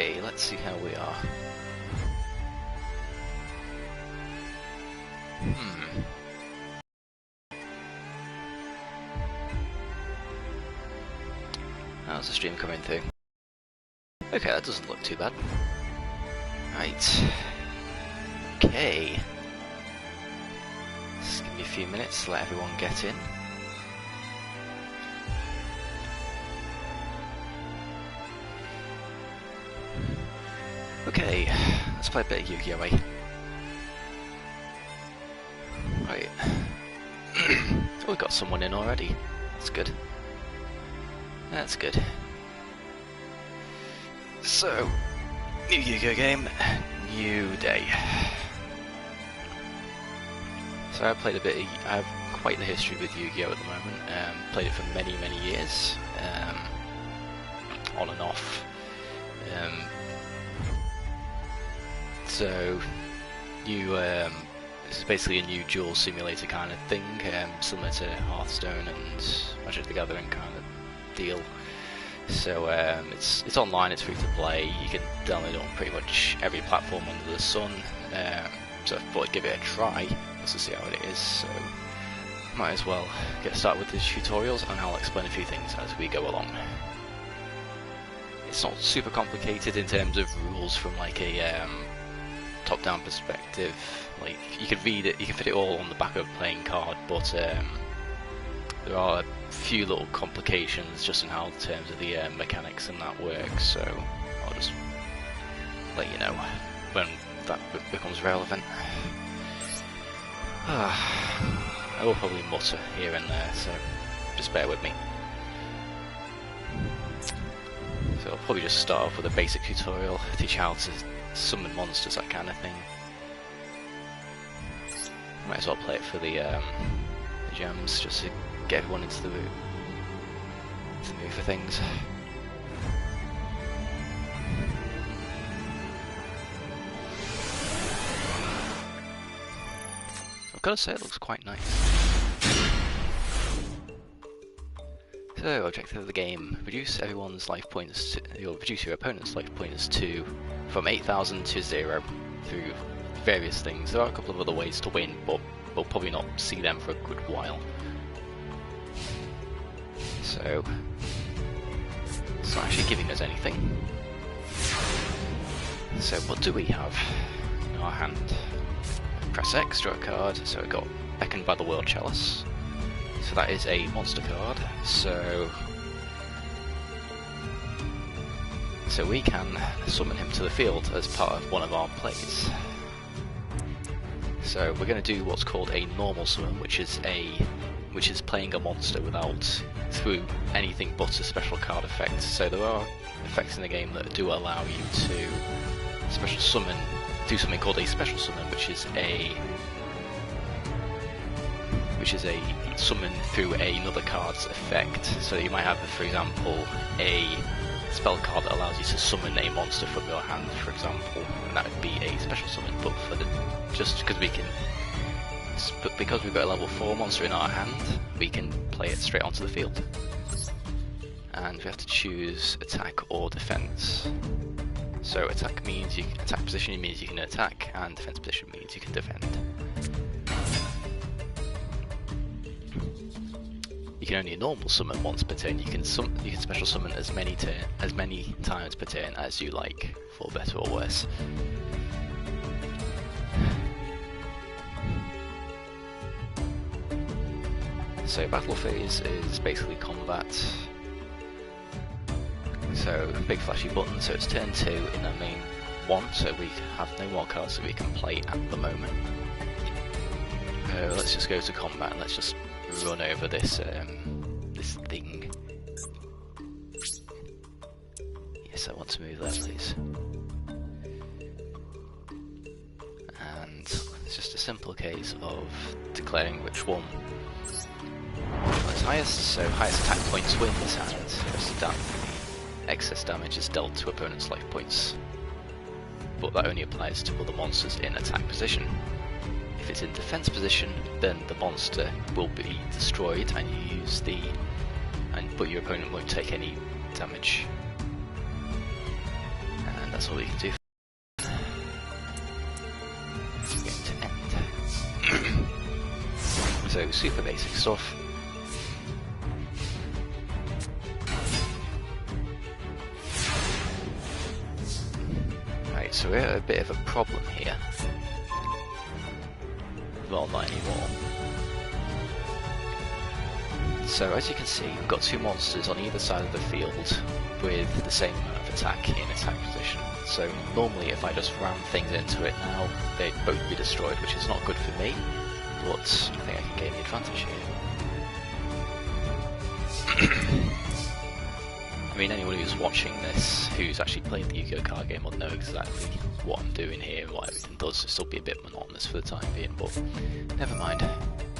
Okay, let's see how we are. How's the stream coming through? Okay, that doesn't look too bad. Right. Okay. Just give me a few minutes to let everyone get in. Okay, let's play a bit of Yu-Gi-Oh! Right. Oh, we've got someone in already. That's good. That's good. So, new Yu-Gi-Oh! Game, new day. So I played a bit. I have quite the history with Yu-Gi-Oh! At the moment. Played it for many years, on and off. So, this is basically a new duel simulator kind of thing, similar to Hearthstone and Magic the Gathering kind of deal. So it's online, it's free to play, you can download it on pretty much every platform under the sun, so I thought I'd give it a try, just to see how it is, so might as well get started with the tutorials and I'll explain a few things as we go along. It's not super complicated in terms of rules from like a top-down perspective. Like you can read it, you can fit it all on the back of a playing card, but there are a few little complications just in how the terms of the mechanics and that work. So I'll just let you know when that becomes relevant. I will probably mutter here and there, so just bear with me. So I'll probably just start off with a basic tutorial, teach how to summon monsters, that kind of thing. Might as well play it for the gems, just to get everyone into the mood for things. I've got to say, it looks quite nice. So, objective of the game: reduce everyone's life points. You'll reduce your opponent's life points from 8,000 to 0 through various things. There are a couple of other ways to win, but we'll probably not see them for a good while. So, it's not actually giving us anything. So, what do we have in our hand? Press X, draw a card. So, we got Beckoned by the World Chalice. So that is a monster card, so we can summon him to the field as part of one of our plays. So we're going to do what's called a normal summon, which is playing a monster through anything but a special card effect. So there are effects in the game that do allow you to do something called a special summon, which is a summon through another card's effect. So you might have, for example, a spell card that allows you to summon a monster from your hand, for example, and that would be a special summon. But because we've got a level 4 monster in our hand, we can play it straight onto the field. And we have to choose attack or defense. So attack position means you can attack, and defense position means you can defend. You can only normal summon once per turn. You can special summon as many times per turn as you like, for better or worse. So battle phase is basically combat. So big flashy button. So it's turn 2 in our main one. So we have no more cards that we can play at the moment. Let's just go to combat and let's just run over this this thing. Yes, I want to move that, please. And it's just a simple case of declaring which one is highest. So highest attack points wins, and excess damage is dealt to opponent's life points. But that only applies to other monsters in attack position. If it's in defense position, then the monster will be destroyed, but your opponent won't take any damage. And that's all we can do. It's going to end. So super basic stuff. Right, so we're at a bit of a problem here. Well, not anymore. So as you can see, we've got two monsters on either side of the field with the same amount of attack in attack position. So normally if I just ram things into it now, they'd both be destroyed, which is not good for me, but I think I can gain the advantage here. I mean, anyone who's watching this, who's actually played the Yu-Gi-Oh card game, will know exactly what I'm doing here and what everything does. It'll still be a bit monotonous for the time being, but never mind.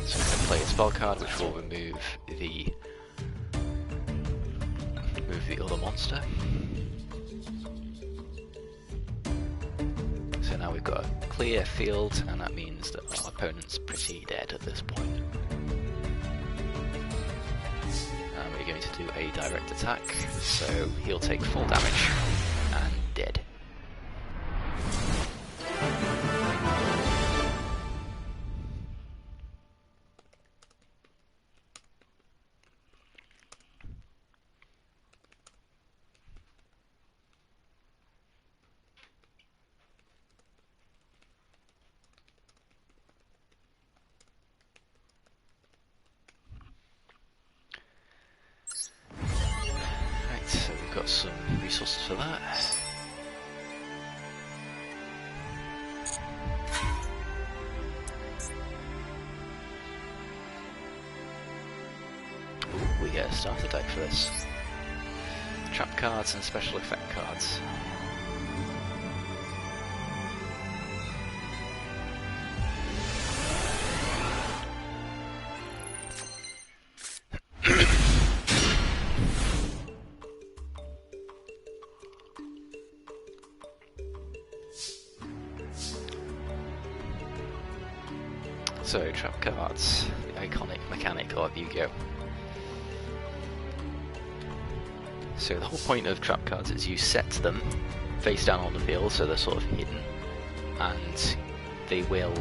So I'm going to play a spell card which will remove the other monster. So now we've got a clear field, and that means that our opponent's pretty dead at this point. And we're going to do a direct attack, so he'll take full damage and dead. So we've got some resources for that. Ooh, we get a starter deck for this. Trap cards and special effect cards. So, trap cards, the iconic mechanic of Yu-Gi-Oh! So the whole point of trap cards is you set them face down on the field, so they're sort of hidden, and they will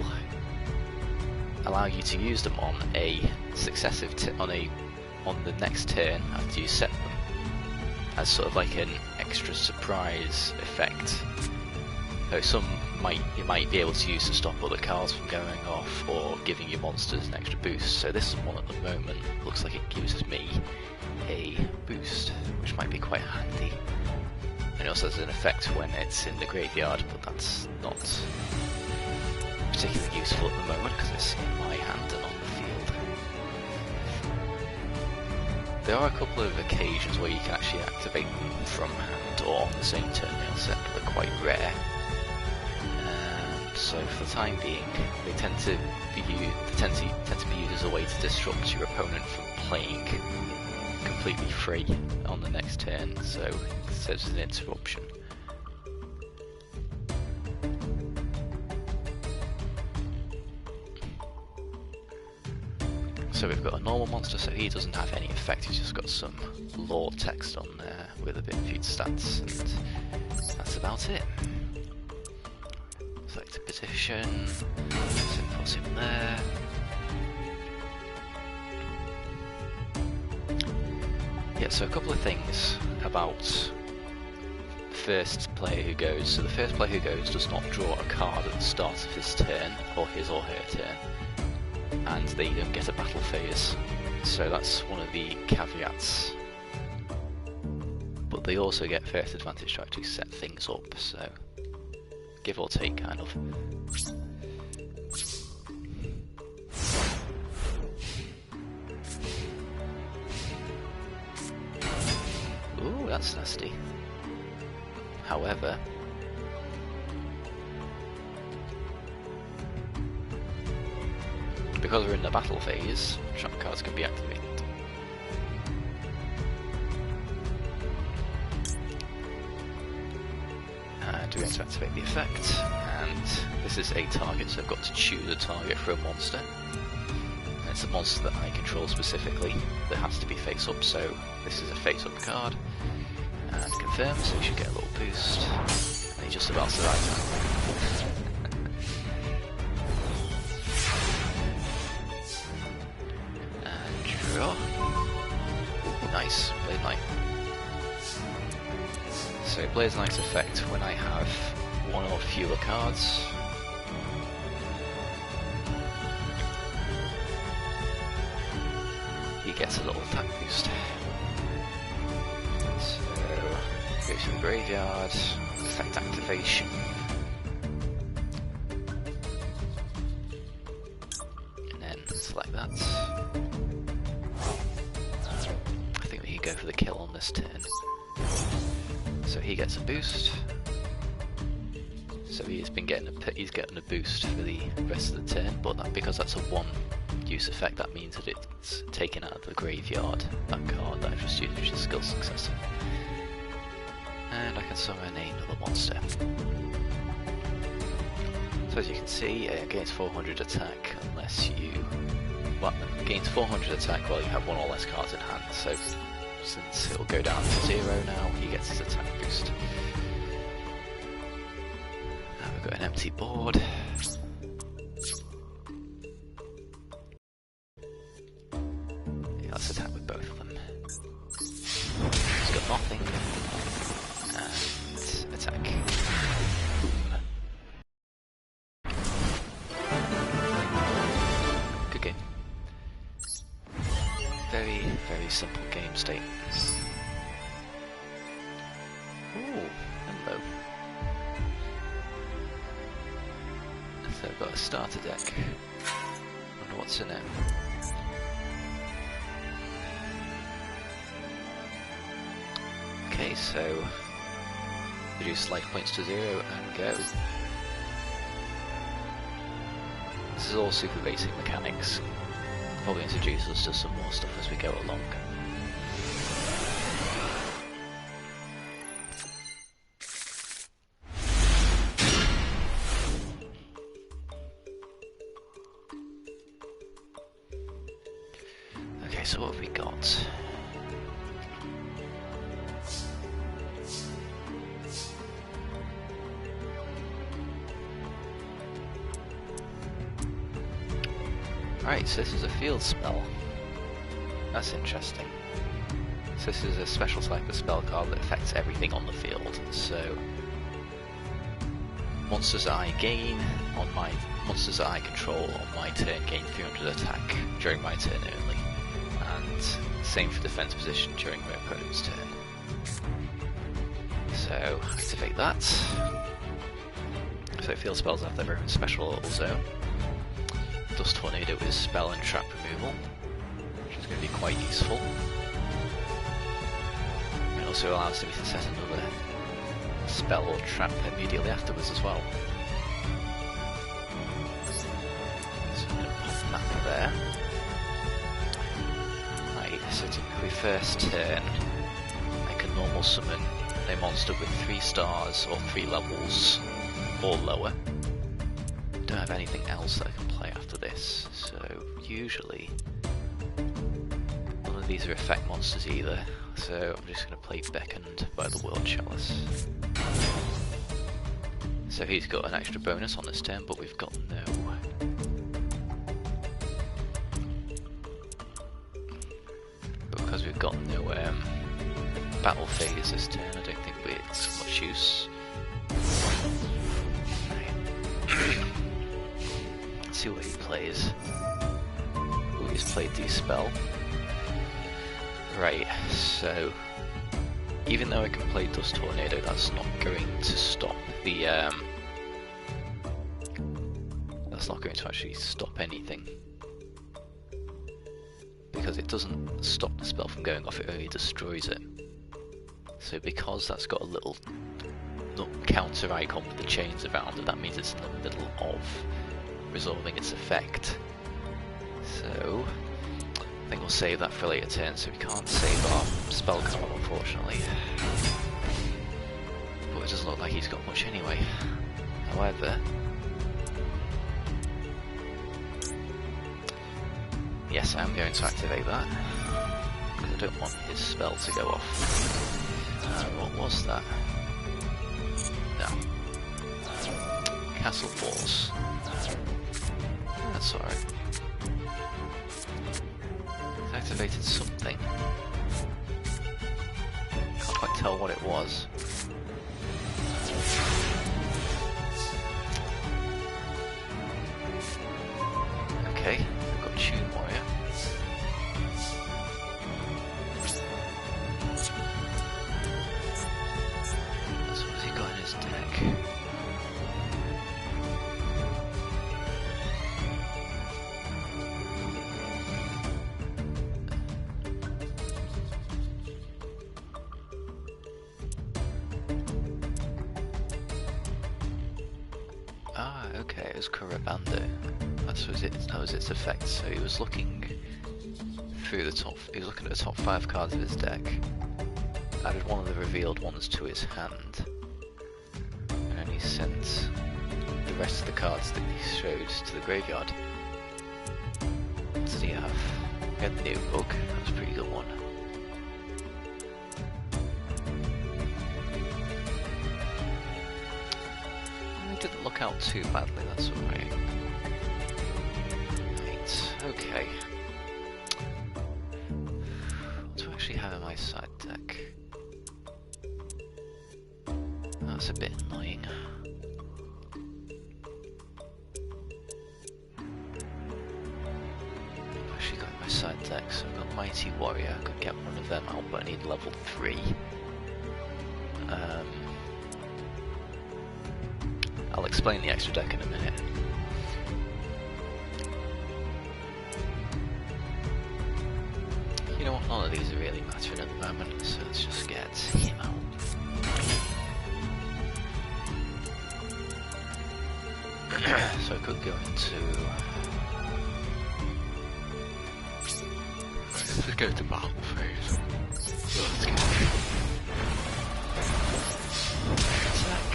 allow you to use them on a successive on the next turn after you set them, as sort of like an extra surprise effect. So you might be able to use to stop other cards from going off or giving your monsters an extra boost. So this one at the moment looks like it gives me a boost, which might be quite handy. And it also has an effect when it's in the graveyard, but that's not particularly useful at the moment because it's in my hand and on the field. There are a couple of occasions where you can actually activate them from hand or on the same turn nail set, but they're quite rare. So for the time being, they tend to be used as a way to disrupt your opponent from playing completely free on the next turn, so it serves as an interruption. So we've got a normal monster, so he doesn't have any effect, he's just got some lore text on there with a bit of future stats, and that's about it. Select a position, put him there. Yeah, so a couple of things about the first player who goes. So the first player who goes does not draw a card at the start of his turn, or his or her turn, and they don't get a battle phase. So that's one of the caveats. But they also get first advantage to actually set things up, so give or take, kind of. Ooh, that's nasty. However, because we're in the battle phase, trap cards can be activated. And we're going to activate the effect, and this is a target, so I've got to choose a target for a monster. And it's a monster that I control specifically that has to be face up, so this is a face up card. And confirm, so you should get a little boost. just about survived that. And draw. Nice, Blade Knight. So Blade Knight's effect when I have one or fewer cards. He gets a little attack boost. So, go to the graveyard, effect activation. And then select that. I think we can go for the kill on this turn. So he gets a boost. So he's getting a boost for the rest of the turn, but because that's a one use effect, that means that it's taken out of the graveyard, that card that I've just used, which is skill successor. And I can summon another monster. So as you can see, it gains 400 attack unless you... well, it gains 400 attack while you have one or less cards in hand, so since it'll go down to 0 now, he gets his attack boost. Now we've got an empty board. Let's attack with both of them. He's got nothing. And attack. Boom. Good game. Very, very simple game state. Ooh, hello. So I've got a starter deck. Wonder what's in it. Okay, so reduce life points to 0 and go. This is all super basic mechanics. Probably introduce us to some more stuff as we go along. Okay, so what have we got? Right, so this is a field spell. That's interesting. So this is a special type of spell card that affects everything on the field. So monsters that I gain on my monsters that I control on my turn gain 300 attack during my turn only, and same for defense position during my opponent's turn. So activate that. So field spells have their own special zone. Dust Tornado is spell and trap removal, which is going to be quite useful. It also allows me to set another spell or trap immediately afterwards as well. So I'm going to pop that there. Right, so typically first turn I can normal summon a monster with 3 stars or 3 levels or lower. Don't have anything else that I can play after this, so usually none of these are effect monsters either, so I'm just going to play Beckoned by the World Chalice. So he's got an extra bonus on this turn, but we've got no... But because we've got no battle phase this turn, I don't think it's much use. See what he plays. Ooh, he's played Dispel. Right, so even though I can play Dust Tornado, that's not going to stop the that's not going to actually stop anything, because it doesn't stop the spell from going off, it only destroys it. So because that's got a little counter icon with the chains around it, that means it's in the middle of resolving its effect. So I think we'll save that for a later turn, so we can't save our spell card unfortunately. But it doesn't look like he's got much anyway. However, yes, I'm going to activate that, because I don't want his spell to go off. What was that? No. castle walls. That's alright. It's activated something. Can't quite tell what it was. Okay, we've got Tune Warrior. So what's he got in his deck? Ah, okay, it was Korobando. That was its effect. So he was looking through the top. He was looking at the top 5 cards of his deck. Added one of the revealed ones to his hand, and then he sent the rest of the cards that he showed to the graveyard. What did he have? He had the notebook. That was a pretty good one. He didn't look out too badly. That's alright. Okay. What do I actually have in my side deck? That's a bit annoying. I've actually got in my side deck, so I've got Mighty Warrior. I could get one of them out, but I need level 3. I'll explain the extra deck in a minute. You know what, none of these are really mattering at the moment, so let's just get him out. So I could go into... Let's go to battle phase. Let's go. Attack.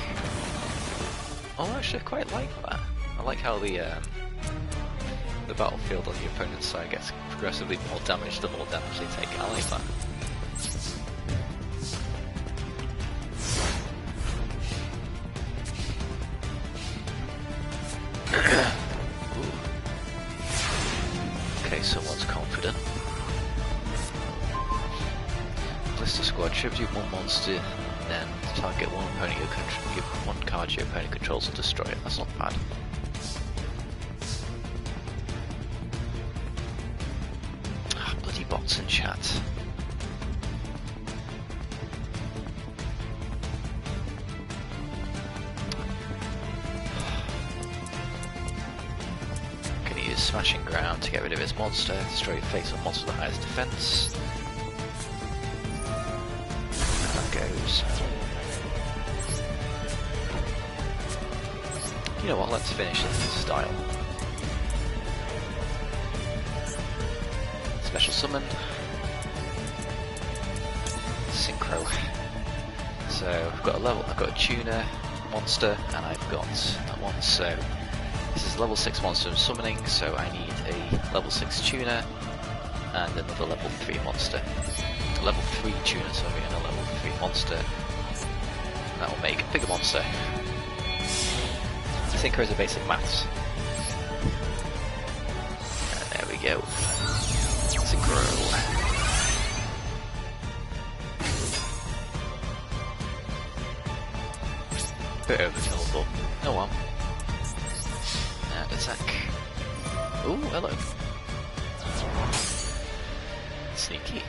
Oh, actually I quite like that. I like how the battlefield on the opponent's side gets progressively more damage the more damage they take. I like that. Okay, someone's confident. Blister Squad, tribute one monster, then target one opponent you control, give one card your opponent controls and destroy it. That's not bad. Bots in chat. Gonna use Smashing Ground to get rid of his monster, destroy face on monster with the highest defense. That goes. You know what, let's finish this in style. Special summon, synchro. So I've got I've got a tuner monster, and I've got that one. So this is level 6 monster I'm summoning. So I need a level 6 tuner and another level 3 monster. A level 3 tuner, sorry, and a level 3 monster. And that will make a bigger monster. Synchro is a basic maths. And there we go. Synchro. Bit overkill, but oh well. And attack. Ooh, hello. Sneaky.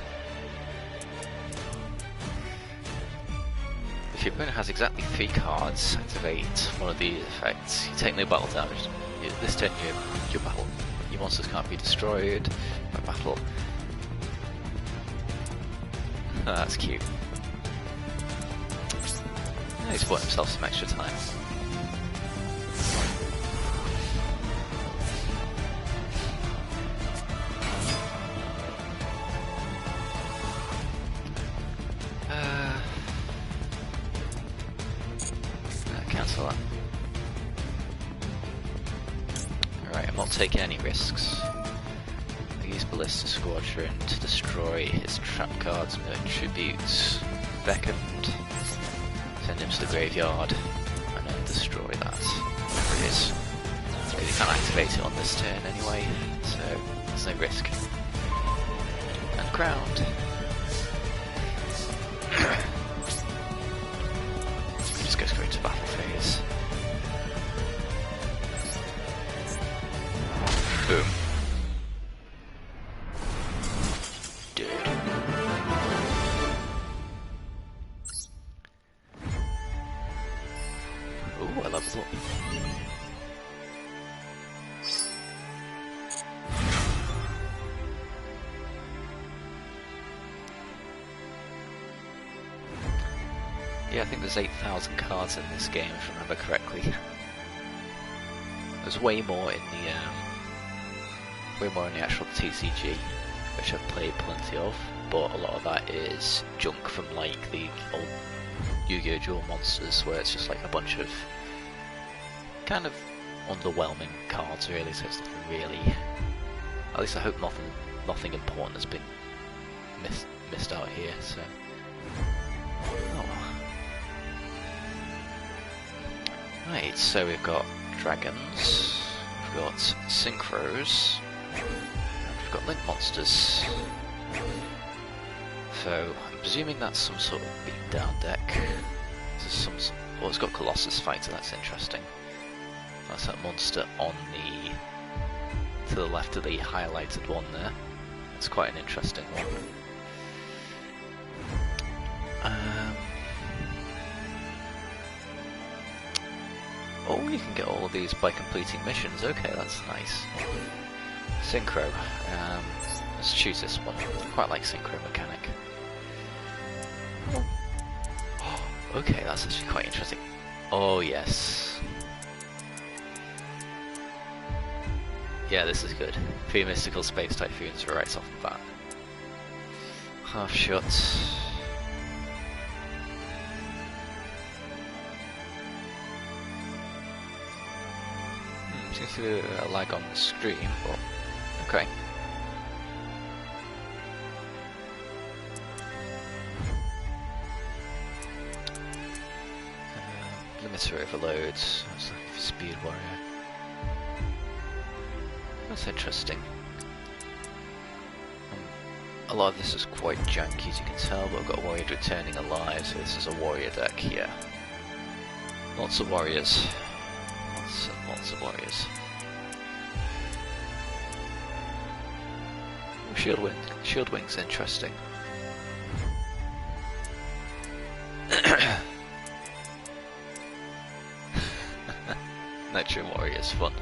If your opponent has exactly 3 cards, activate one of these effects. You take no battle damage. This turn your battle. Your monsters can't be destroyed by battle. Oh, that's cute. He's bought himself some extra time. Cancel that. Alright, I'm not taking any risks. I use Ballista Squadron to destroy his trap cards, tributes, beckoned, send him to the graveyard, and then destroy that. There it is. So you can't activate it on this turn anyway, so there's no risk. And ground. Just go straight to battle phase. Boom. Dude. Ooh, I leveled up. Yeah, I think there's 8,000 cards in this game, if I remember correctly. There's way more in the actual TCG, which I've played plenty of, but a lot of that is junk from like the old Yu-Gi-Oh! Duel monsters, where it's just like a bunch of kind of underwhelming cards, really. So it's nothing really. At least I hope nothing important has been missed out here. So. Oh. Right, so we've got dragons, we've got synchros, and we've got link monsters. So I'm presuming that's some sort of beatdown deck. This is oh, it's got Colossus Fighter. That's interesting. That's that monster on to the left of the highlighted one there. It's quite an interesting one. Oh, you can get all of these by completing missions. Okay, that's nice. Synchro. Let's choose this one. I quite like Synchro mechanic. Oh, okay, that's actually quite interesting. Oh, yes. Yeah, this is good. 3 mystical space typhoons right off the bat. Half shot. Seems to be a lag on the screen, but okay. Limiter overloads. That's like a speed warrior. That's interesting. A lot of this is quite janky, as you can tell, but I've got a warrior returning alive, so this is a warrior deck here. Lots of warriors. Lots of warriors. Oh, Shield Wing's interesting. Nitro Warrior's fun.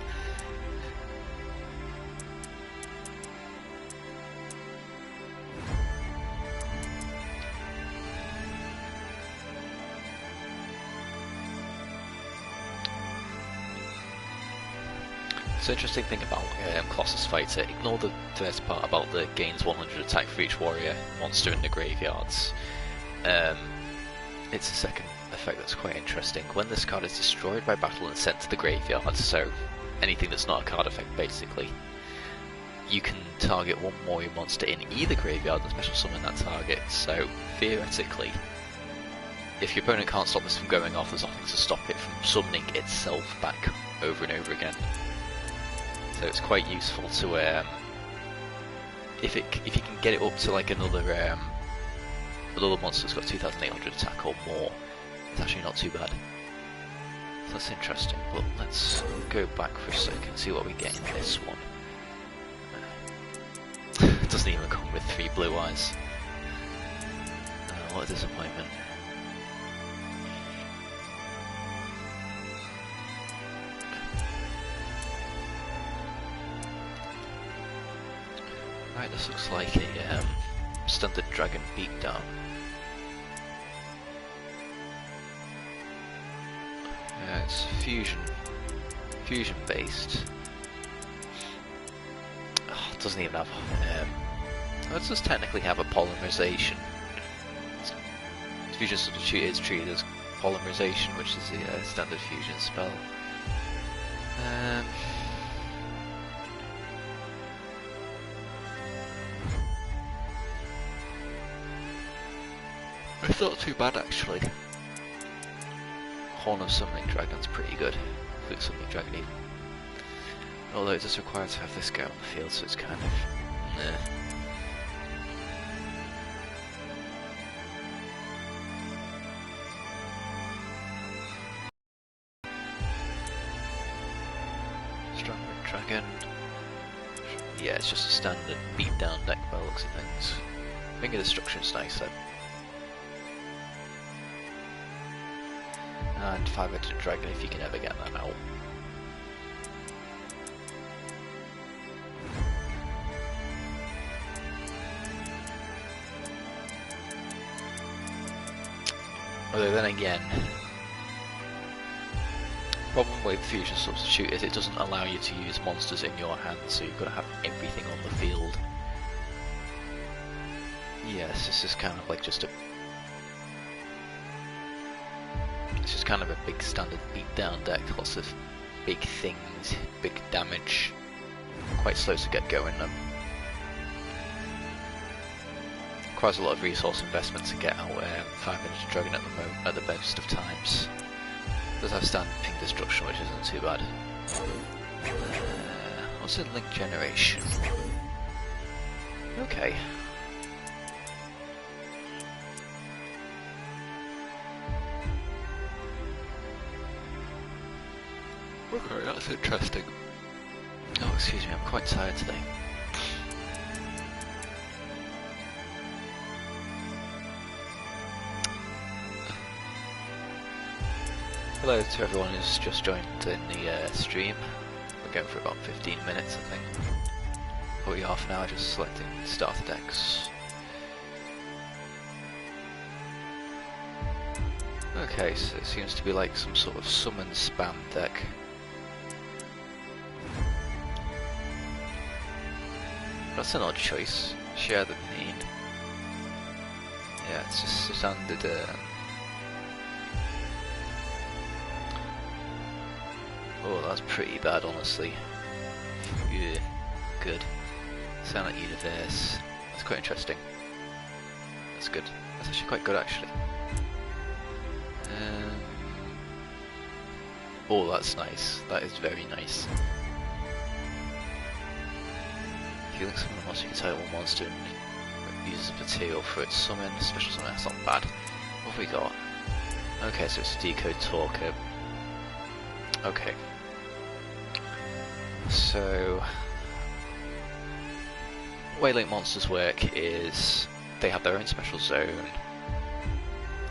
So interesting thing about Colossus Fighter, ignore the first part about the gains 100 attack for each warrior monster in the graveyards. It's a second effect that's quite interesting. When this card is destroyed by battle and sent to the graveyard, so anything that's not a card effect basically, you can target one warrior monster in either graveyard and special summon that target. So theoretically, if your opponent can't stop this from going off, there's nothing to stop it from summoning itself back over and over again. So it's quite useful to if you can get it up to like another monster that's got 2,800 attack or more, it's actually not too bad. So that's interesting. But let's go back for a second, see what we get in this one. It doesn't even come with 3 blue eyes. What a disappointment. Right, this looks like a standard dragon beatdown. It's fusion based. Oh, it doesn't even have. It does technically have a polymerization. Fusion substitute is treated as polymerization, which is the standard fusion spell. It's not too bad actually. Horn of Summoning Dragon's pretty good. Flute Summoning Dragon even. Although it does require to have this guy on the field, so it's kind of... nah. Strong Dragon. Yeah, it's just a standard beat-down deck by the looks of things. Finger Destruction's nice though. And 5-headed Dragon if you can ever get that out. Although then again, problem with Fusion Substitute is it doesn't allow you to use monsters in your hand, so you've got to have everything on the field. Yes, this is kind of like just a... It's just kind of a big standard beat-down deck, lots of big things, big damage, quite slow to get going though. Requires a lot of resource investment to get out 5-headed Dragon at the moment, at the best of times. Does have standard ping destruction, which isn't too bad. What's in Link Generation? Okay. Okay, that's interesting. Oh, excuse me, I'm quite tired today. Hello to everyone who's just joined in the stream. We're going for about 15 minutes, I think. Probably half an hour just selecting starter decks. Okay, so it seems to be like some sort of summon spam deck. That's an odd choice. Share the pain. Yeah, it's just a standard... Oh, that's pretty bad, honestly. Yeah, good. Sound like Universe. That's quite interesting. That's good. That's actually quite good, actually. Oh, that's nice. That is very nice. If you link summon a monster, you can target one monster and uses material for its summon. Special summon, that's not bad. What have we got? Okay, so it's a Decode Talker. Okay. So, the way Link monsters work is they have their own special zone.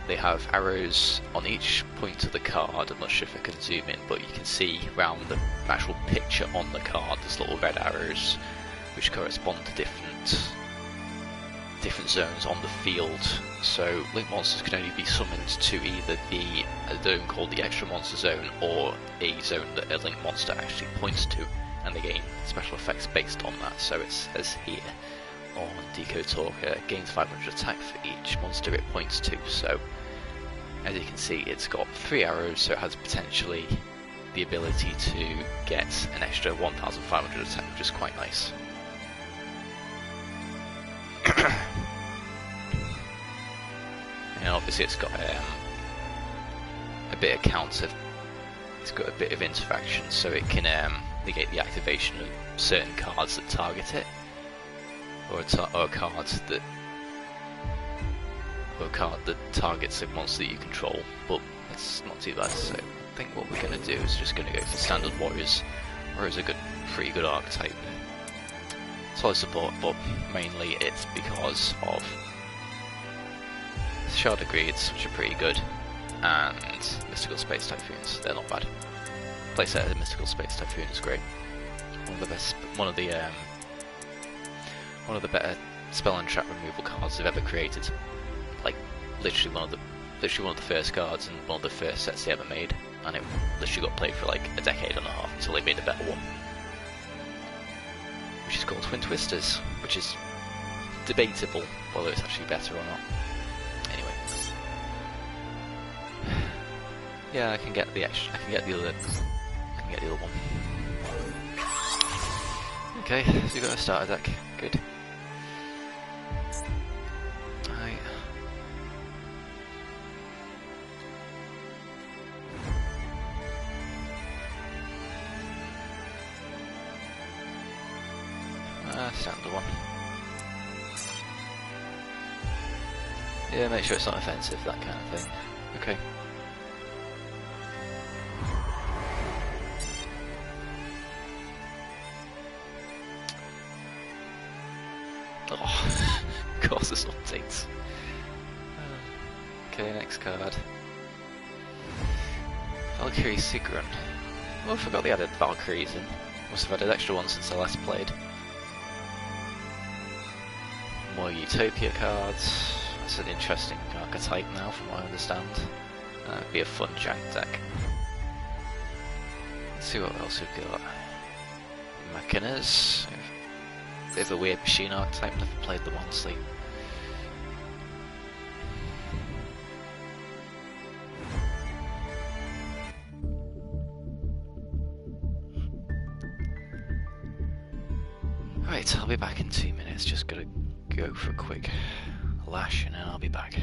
They have arrows on each point of the card. I'm not sure if I can zoom in, but you can see around the actual picture on the card there's little red arrows which correspond to different zones on the field. So Link monsters can only be summoned to either a zone called the Extra Monster Zone or a zone that a Link monster actually points to, and they gain special effects based on that. So it says here on Decode Talker, gains 500 attack for each monster it points to. So as you can see, it's got 3 arrows, so it has potentially the ability to get an extra 1,500 attack, which is quite nice. And obviously it's got a bit of counter, it's got a bit of interaction, so it can negate the activation of certain cards that target it, or a card that targets a monster that you control, but that's not too bad. So I think what we're going to do is just going to go for standard Warriors. Warriors are pretty good archetype. Solid support, but mainly it's because of Shard of Greeds, which are pretty good, and Mystical Space Typhoons. They're not bad. Playset of Mystical Space Typhoon is great. One of the better spell and trap removal cards they've ever created. Like literally one of the first cards and one of the first sets they ever made, and it literally got played for like a decade and a half until they made a better one, which is called Twin Twisters, which is debatable whether it's actually better or not. Anyway, yeah, I can get the other one. Okay, so we've got a starter deck. Good. standard one. Yeah, make sure it's not offensive, that kind of thing. Okay. Oh, causes updates. Okay, next card. Valkyrie Sigrun. Oh, I forgot they added Valkyries in. Must have added extra ones since I last played. More Utopia cards. That's an interesting archetype now, from what I understand. That'd be a fun jank deck. Let's see what else we've got. Machinas. Bit of a weird machine archetype, never played them honestly. Right, I'll be back in 2 minutes, just gotta go for a quick lash and then I'll be back.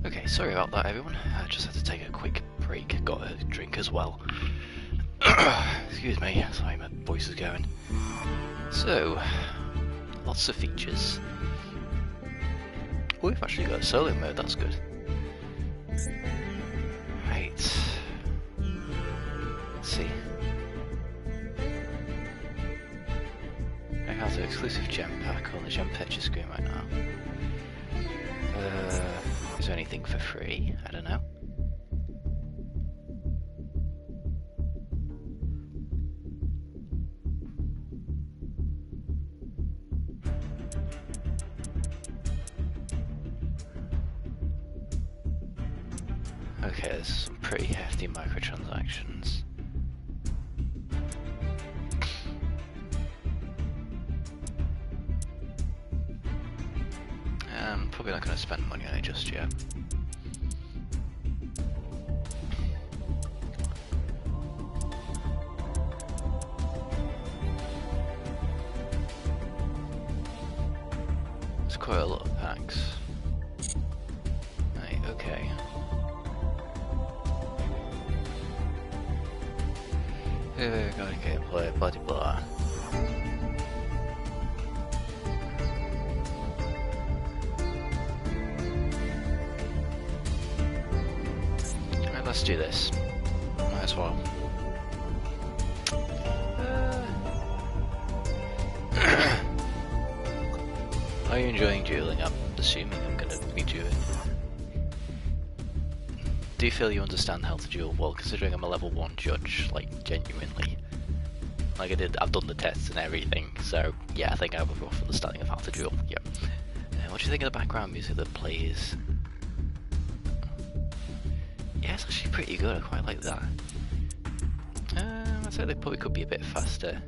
Okay, sorry about that everyone, I just had to take a quick break, got a drink as well. Excuse me, sorry my voice is going. So, lots of features. Oh, we've actually got a solo mode, that's good. Right. Let's see. I have the exclusive gem pack on the gem purchase screen right now. Is there anything for free? I don't know. Okay, there's some pretty hefty microtransactions. Probably not going to spend money on it just yet. There's quite a lot of packs. Right, okay. Gotta gameplay, blah blah. Right, let's do this. Might as well. Are you enjoying dueling? I'm assuming I'm gonna be doing. Do you feel you understand how to duel well, considering I'm a level 1 judge, like, genuinely? Like, I've done the tests and everything, so yeah, I think I have a rough understanding of how to duel, yeah. What do you think of the background music that plays? Yeah, it's actually pretty good, I quite like that. I'd say they probably could be a bit faster.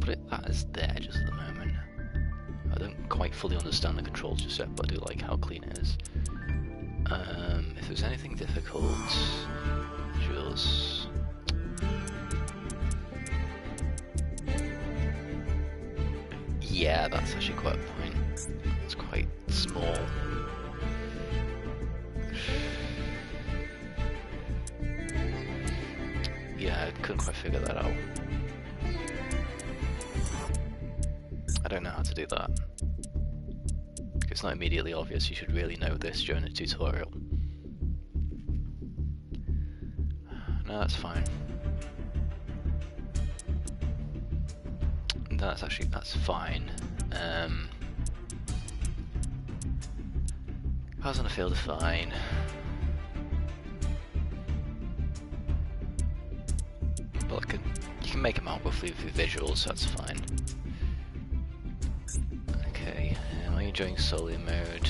Put it as there just at the moment. I don't quite fully understand the controls just yet, but I do like how clean it is. If there's anything difficult, just... Yeah, that's actually quite a point. It's quite small. Yeah, I couldn't quite figure that out. I don't know how to do that. It's not immediately obvious, you should really know this during a tutorial. No, that's fine. That's fine. Cars on the field are fine. But you can make them out roughly with your visuals, so that's fine. Okay, are you enjoying solo mode?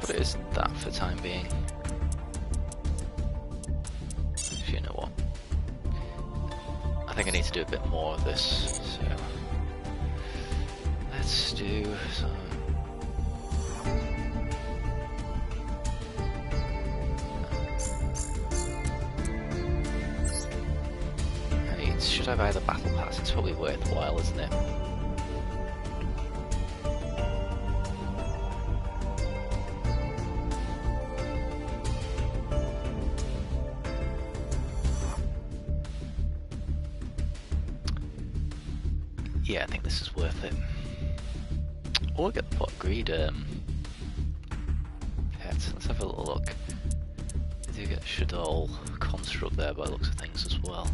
But it is that for the time being. You know what? I think I need to do a bit more of this, so let's do some. Right, should I buy the battle pass? It's probably worthwhile, isn't it? Yeah, I think this is worth it. Or get the pot of greed. Yeah, let's have a little look. I do get a Shadol construct there by the looks of things as well.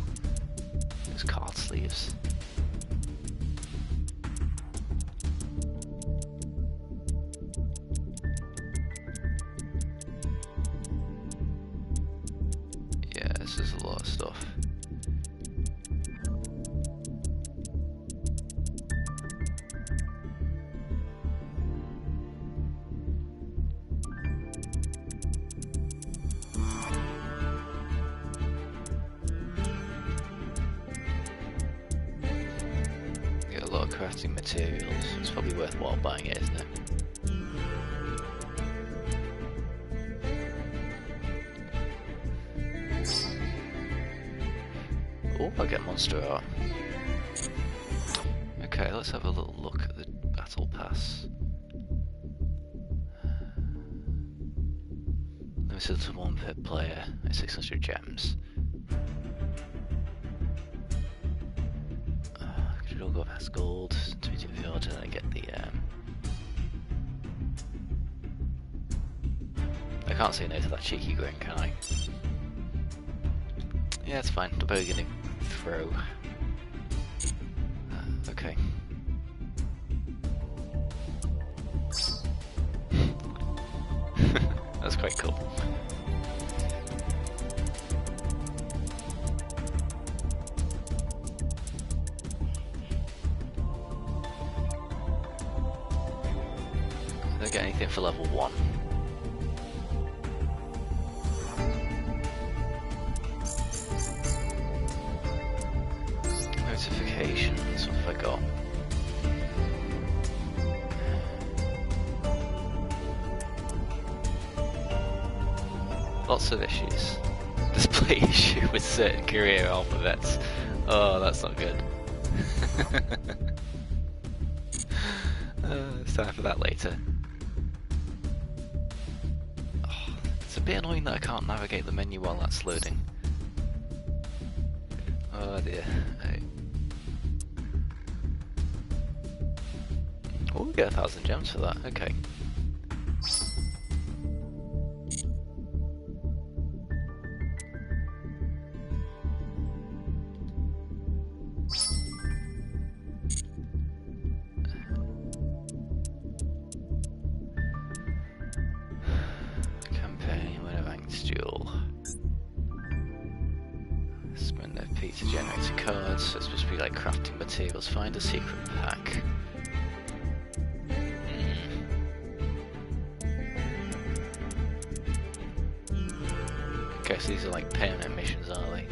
Those card sleeves. Yeah, this is a lot of stuff. Crafting materials, it's probably worthwhile buying it, isn't it? Oh, I get monster art. Okay, let's have a little look at the battle pass. Limited to 1 per player at 600 gems. Could it all go past gold to be the order and I get the I can't say no to that cheeky grin, can I? Yeah, it's fine. I'm probably gonna throw. Okay. That's quite cool. I don't get anything for level 1. Notifications, what have I got? Lots of issues. Display issue with certain career alphabets. Oh, that's not good. It's time for that later. Oh, it's a bit annoying that I can't navigate the menu while that's loading. Oh dear. Oh, we get 1,000 gems for that, okay. Campaign, win a ranked duel. Spend FP to generate cards, so it's supposed to be like crafting materials. Find a secret pack. Guess these are like permanent missions, are they?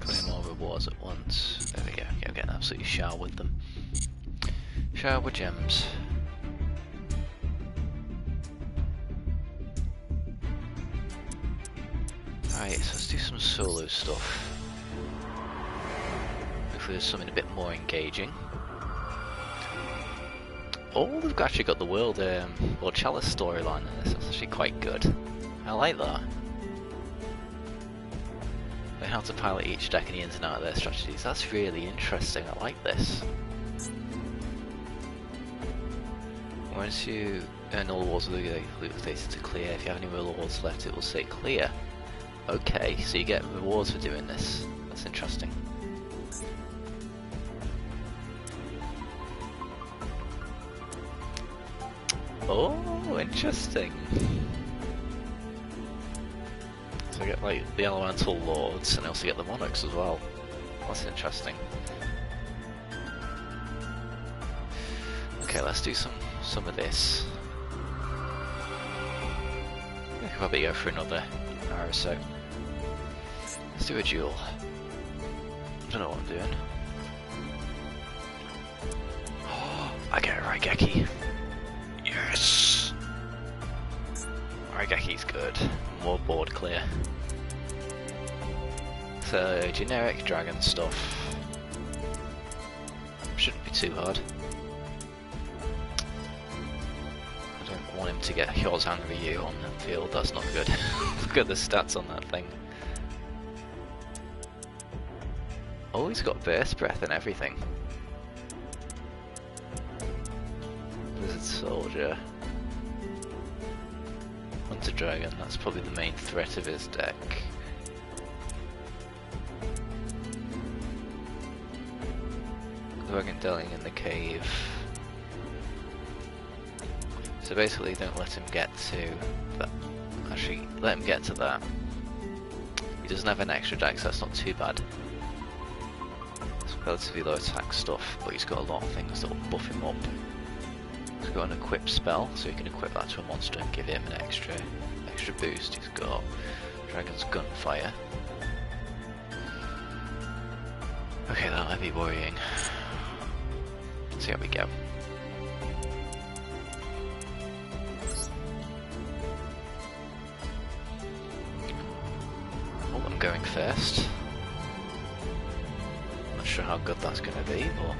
Got more rewards at once. There we go. Yeah, I'm getting absolutely showered with them. Shower gems. Right, so let's do some solo stuff. Hopefully there's something a bit more engaging. Oh, they've actually got the world Chalice storyline in this. That's actually quite good. I like that. And how to pilot each deck and the ins and out of their strategies. That's really interesting. I like this. Once you earn all awards with the loot data to clear, if you have any rewards left it will say clear. Okay, so you get rewards for doing this. That's interesting. Oh, interesting. So I get like the elemental lords and I also get the monarchs as well. That's interesting. Okay, let's do some of this. I could probably go for another hour or so. Let's do a duel. I don't know what I'm doing. Oh, I get a Raigeki. Yes! Raigeki's good. More board clear. So, generic dragon stuff. Shouldn't be too hard. Want him to get Hyozan Ryu on the field, that's not good. Look at the stats on that thing. Oh, he's got burst breath and everything. Blizzard Soldier. Hunter Dragon, that's probably the main threat of his deck. Dragon Delling in the cave. So basically don't let him get to that. Actually, let him get to that. He doesn't have an extra deck, so that's not too bad. It's relatively low attack stuff, but he's got a lot of things that will buff him up. He's got an equip spell, so you can equip that to a monster and give him an extra boost. He's got Dragon's Gunfire. Okay, that might be worrying. Let's see how we go. Oh, I'm going first. Not sure how good that's going to be, but...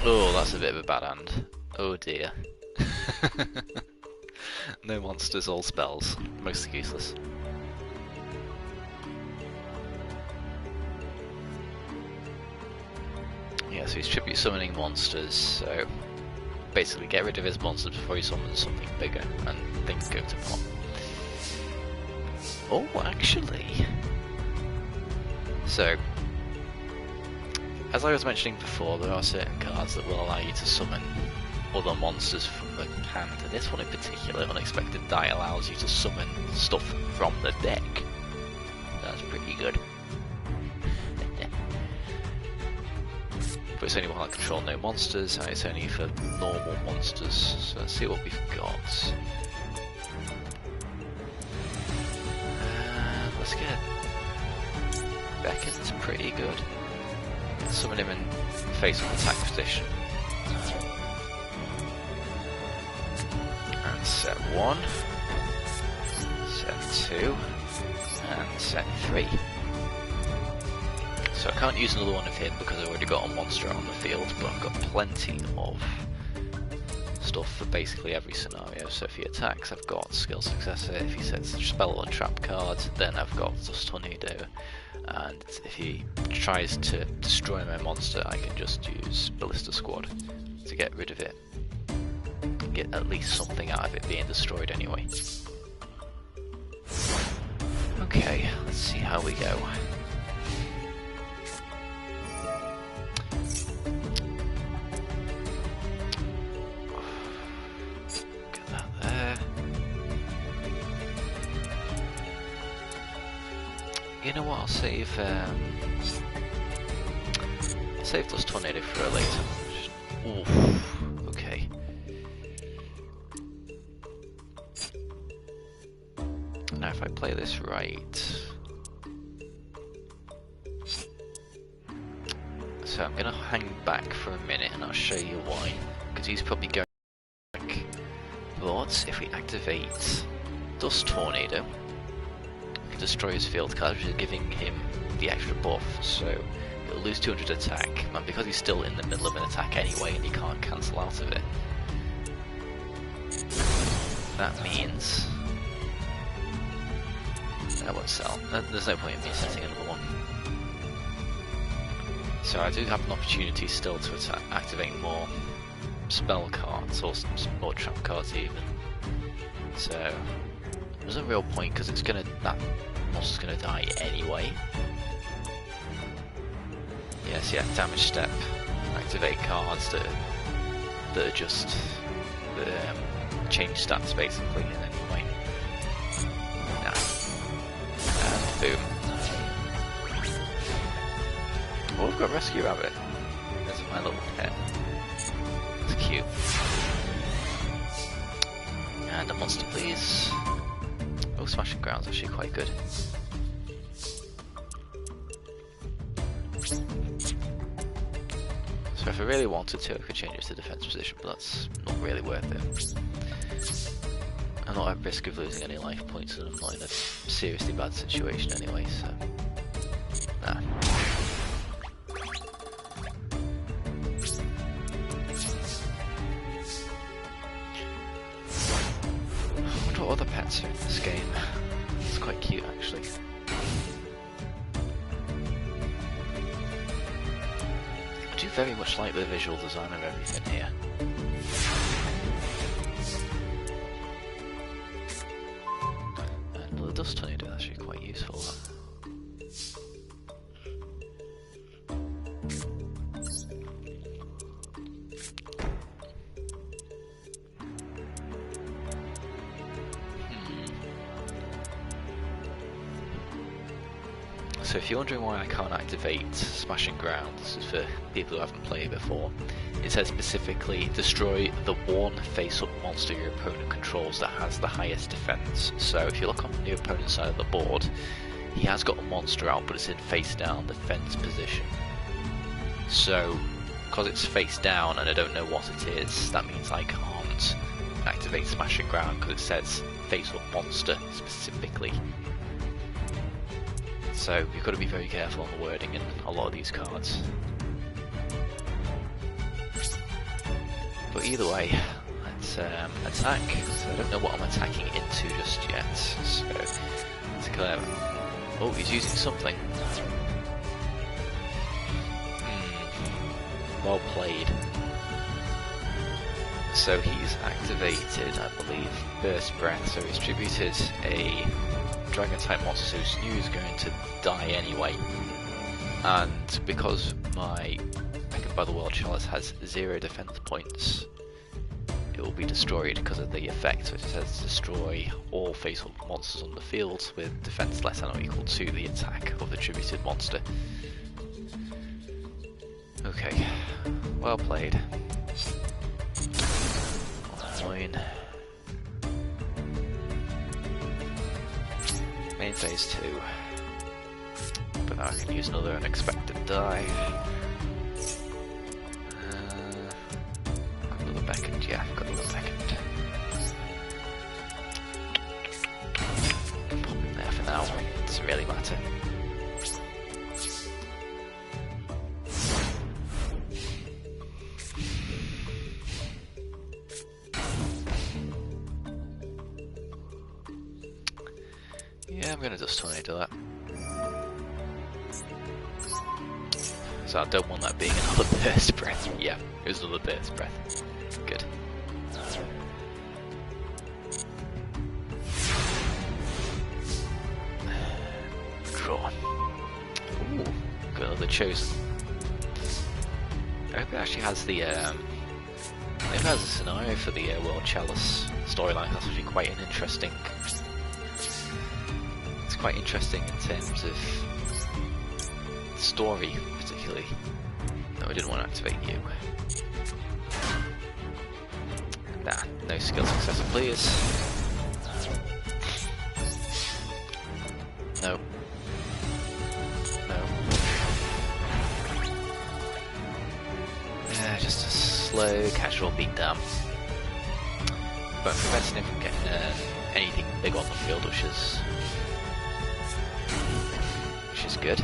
Oh, that's a bit of a bad hand. Oh dear. No monsters, all spells. Mostly useless. Yeah, so he's tribute summoning monsters, so basically get rid of his monsters before he summons something bigger, and things go to pot. Oh, actually... So, as I was mentioning before, there are certain cards that will allow you to summon other monsters from the hand, and this one in particular, Unexpected Die, allows you to summon stuff from the deck. That's pretty good. But it's only while I control no monsters, and it's only for normal monsters, so let's see what we've got. Let's get Beckon's pretty good. Summon him in face-up attack position. And set 1, set 2, and set 3. So I can't use another one of him because I've already got a monster on the field, but I've got plenty of stuff for basically every scenario. So if he attacks, I've got Skill Successor. If he sets a spell or trap card, then I've got Dust Tornado. And if he tries to destroy my monster, I can just use Ballista Squad to get rid of it. Get at least something out of it being destroyed anyway. Okay, let's see how we go. Get that there. You know what, I'll save Dust Tornado for a later. Oof, okay. Now if I play this right... So I'm gonna hang back for a minute and I'll show you why. Because he's probably going back. But if we activate Dust Tornado, destroy his field card, which is giving him the extra buff, so he'll lose 200 attack, and because he's still in the middle of an attack anyway and he can't cancel out of it, that means that won't sell. There's no point in me setting another one. So I do have an opportunity still to activate more spell cards, or more trap cards even. So there's no real point because it's gonna, that monster's gonna die anyway. Yes, yeah, damage step. Activate cards that are just change stats basically, and then anyway. Nah. And boom. Oh, we've got Rescue Rabbit. There's my little pet. It's cute. And a monster, please. Oh, Smashing Ground's actually quite good. So if I really wanted to, I could change it to defense position, but that's not really worth it. I'm not at risk of losing any life points, and I'm not in a seriously bad situation anyway, so... Nah. I wonder what other pets are in this game. It's quite cute, actually. I do very much like the visual design of everything here. And the Dust Tornado is actually quite useful. So if you're wondering why I can't activate Smashing Ground, this is for people who haven't played before, it says specifically destroy the one face-up monster your opponent controls that has the highest defense. So if you look on the opponent's side of the board, he has got a monster out, but it's in face down defense position. So because it's face down and I don't know what it is, that means I can't activate Smashing Ground because it says face-up monster specifically. So you've got to be very careful on the wording in a lot of these cards. But either way, let's attack. So I don't know what I'm attacking into just yet. So let's go. Oh, he's using something. Well played. So he's activated, I believe, Burst Breath. So he's distributed a Dragon type monster who's knew is going to die anyway, and because my Beckoned by the World Chalice has 0 defense points, it will be destroyed because of the effect, which says destroy all face-up monsters on the field with defense less than or equal to the attack of the attributed monster. Okay, well played. 9. Main phase 2, but now I can use another unexpected die. Got another Beckoned, yeah, got another Beckoned. Pop him there for now, doesn't really matter. Yeah, I'm going to just tornado that. So I don't want that being another Burst Breath. Yeah, it was another Burst Breath. Good. Draw. Ooh, got another Chosen. I hope it actually has the it has a scenario for the World Chalice storyline. That's actually quite an interesting. It's quite interesting in terms of story, particularly. No, I didn't want to activate you. Nah, no skill successor, please. No. No. Yeah, just a slow, casual beatdown. But preventing him from getting anything big on the field, which is good.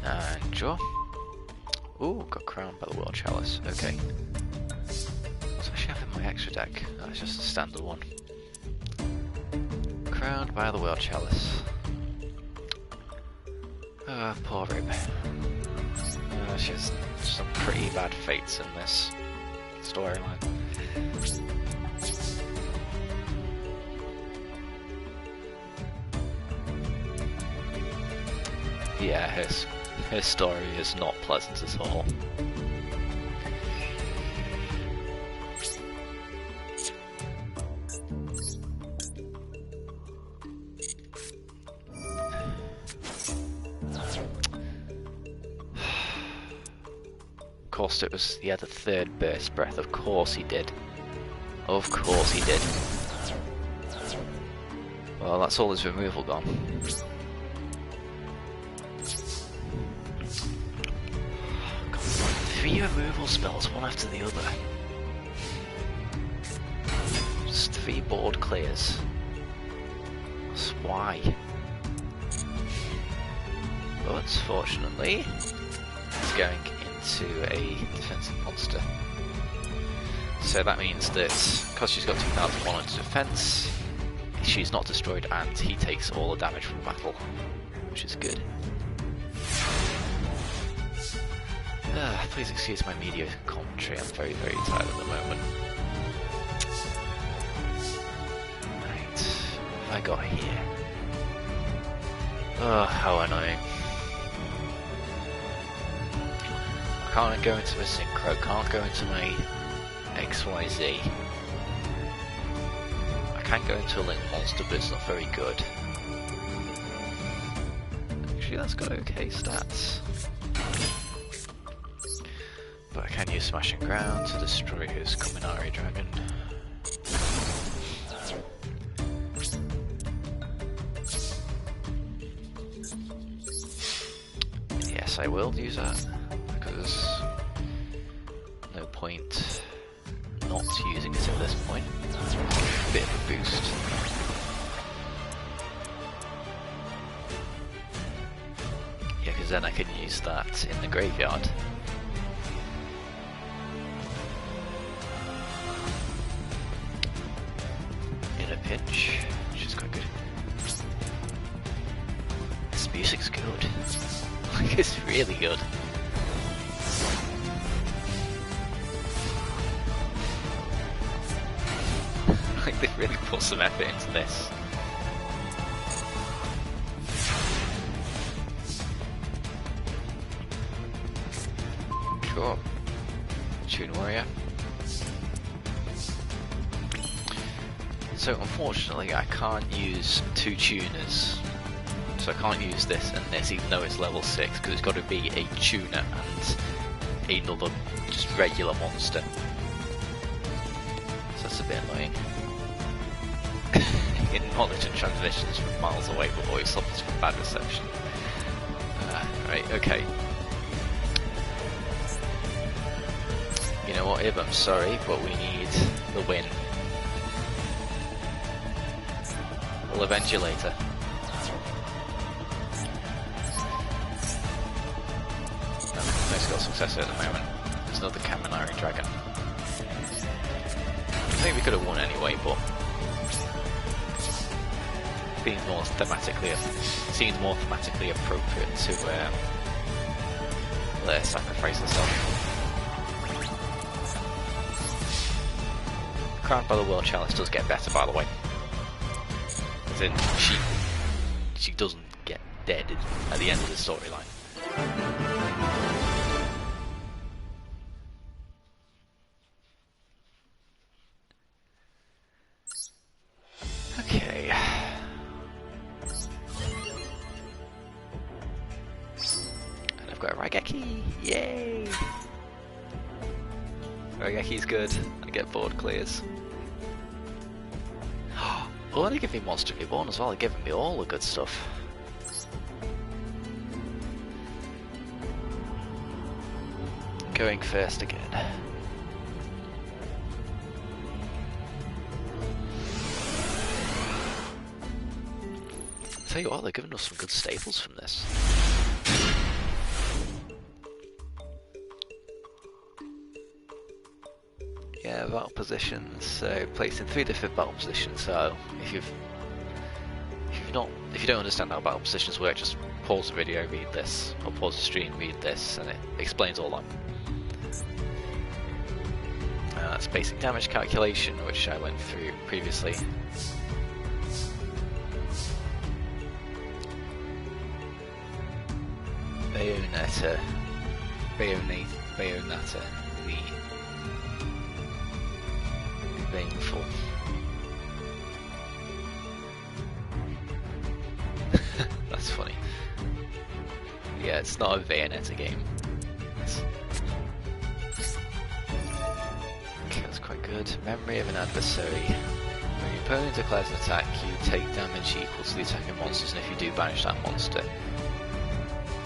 And draw. Ooh, got crowned by the World Chalice. Okay. What's actually having my extra deck? That's just a standard one. Crowned by the World Chalice. Poor Rib. She has some pretty bad fates in this storyline. Yeah, her story is not pleasant at all. Of course it was, he had a third Burst Breath, of course he did. Of course he did. Well, that's all his removal gone. God, 3 removal spells, one after the other. Just 3 board clears. That's why. But fortunately, it's going into a defensive monster. So that means that because she's got 2,100 defense, she's not destroyed and he takes all the damage from battle, which is good. Please excuse my media commentary, I'm very, very tired at the moment. Right, what have I got here? Oh, how annoying. Can't go into my synchro, can't go into my XYZ. I can go into a link monster, but it's not very good. Actually, that's got okay stats. But I can use Smashing Ground to destroy his Kaminari Dragon. Yes, I will use that, because no point not using it at this point. A bit of a boost. Yeah, because then I can use that in the graveyard. In a pinch, which is quite good. This music's good. It's really good. Like, they've really put some effort into this. Cool. Tune Warrior. So unfortunately I can't use two tuners. So I can't use this and this even though it's level 6, because it's got to be a tuner and another just regular monster. So that's a bit annoying. In knowledge and transmissions from miles away, but always suffers from bad reception. Right, okay. You know what, Ib, I'm sorry, but we need the win. We'll avenge you later. Nice got success at the moment. There's another Kaminari Dragon. I think we could have won anyway, but seems more thematically appropriate to let her sacrifice herself. Crowned by the World Challenge does get better, by the way. As in, she doesn't get dead at the end of the storyline. Okay. And I've got a Raigeki! Yay! Raigeki's good. I get board clears. Oh, they give me Monster Reborn as well. They're giving me all the good stuff. Going first again. Tell you what, they're giving us some good staples from this. Yeah, battle positions. So placed in 3 different battle positions. So if you don't understand how battle positions work, just pause the video, read this, or pause the stream, read this, and it explains all that. That's basic damage calculation, which I went through previously. Bayonetta, the Baneful. That's funny. Yeah, it's not a Bayonetta game. Okay, that's quite good. Memory of an adversary. When your opponent declares an attack, you take damage equal to the attacking monsters, and if you do, banish that monster.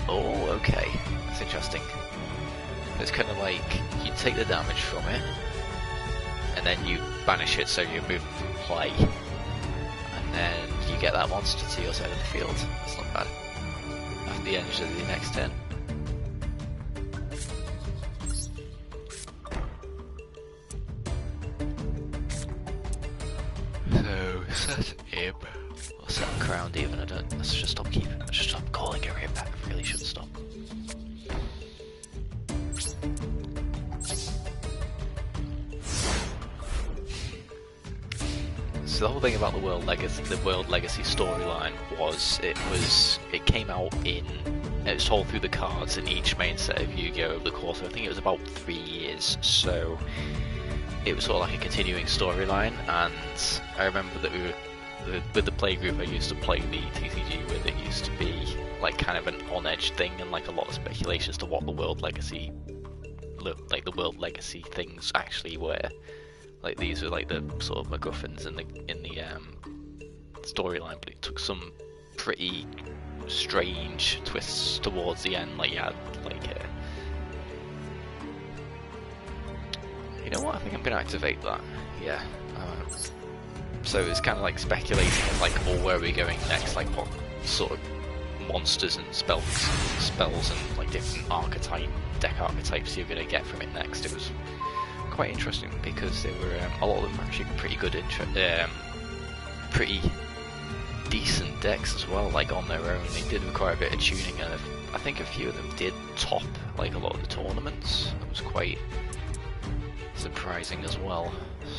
Oh, okay. That's interesting. It's kind of like, you take the damage from it, and then you banish it so you're moving from play. And then you get that monster to your side of the field. That's not bad. After the end of the next turn. So, set Ib. Or set Crowned even, I should stop calling her Ib, I really should stop. So the whole thing about the World Legacy storyline was it came out in, it was told through the cards in each main set of Yu-Gi-Oh! Over the course of, I think it was about 3 years, so it was sort of like a continuing storyline. And I remember that we were, with the play group I used to play the TCG with, it used to be like kind of an on-edge thing and like a lot of speculation as to what the World Legacy things actually were. Like these were like the sort of MacGuffins in the storyline, but it took some pretty strange twists towards the end. Like you had like you know what? I think I'm gonna activate that. Yeah. So it's kind of like speculating like, oh, where are we going next? Like what sort of monsters and spells and like different deck archetypes you're gonna get from it next. It was quite interesting because they were a lot of them were actually pretty good, pretty decent decks as well. Like on their own, they did require a bit of tuning, and I think a few of them did top like a lot of the tournaments. It was quite surprising as well.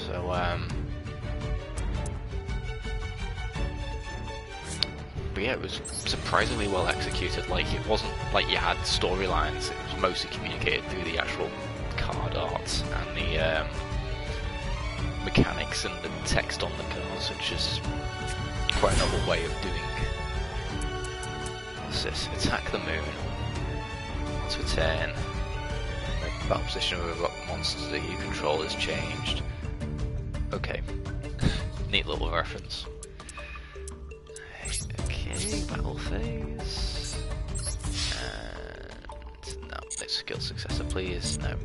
So but yeah, it was surprisingly well executed. Like it wasn't like you had storylines; it was mostly communicated through the actual card art and the mechanics and the text on the cards, which is quite a novel way of doing. What's this? Attack the moon. Once per turn, the battle position of a monster that you control is changed. Okay, neat little reference. Okay, battle phase. And no, let's skill successor, please. No.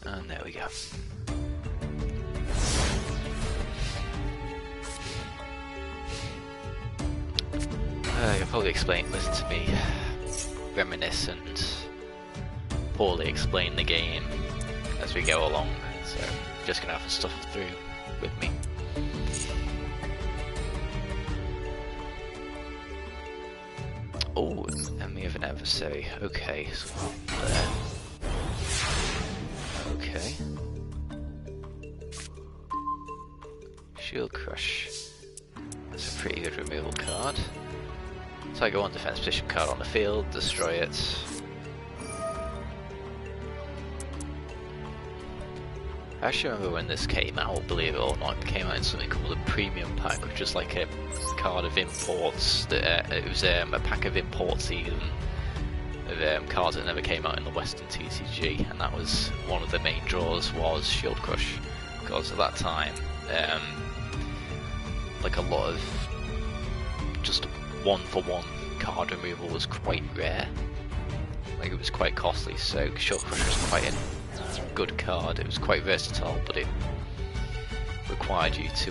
And there we go. You'll probably listen to me reminisce and poorly explain the game as we go along, so I'm just gonna have to stuff through with me. Oh, enemy of an adversary. Okay, so there. Okay. Shield Crush. That's a pretty good removal card. So I go on defense position card on the field, destroy it. I actually remember when this came out, believe it or not, it came out in something called a premium pack, which was like a card of imports. That it was a pack of imports even, of cards that never came out in the Western TCG, and that was one of the main draws was Shield Crush, because at that time, like a lot of just one-for-one card removal was quite rare. Like it was quite costly, so Shield Crush was quite a good card. It was quite versatile, but it required you to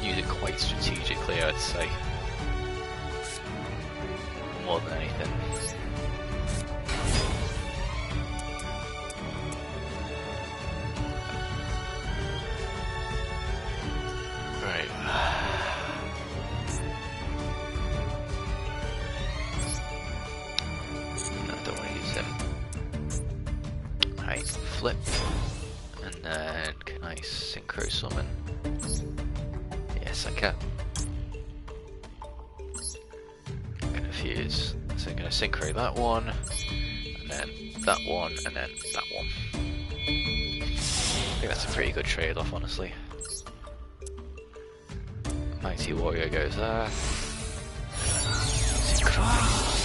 use it quite strategically, I'd say, more than anything. Right. No, I don't want to use them. Right, flip, and then can I synchro summon? Yes, I can. I'm gonna fuse, so I'm gonna synchro that one, and then that one, and then that one. I think that's a pretty good trade-off, honestly. Mighty Warrior goes there. Synchro.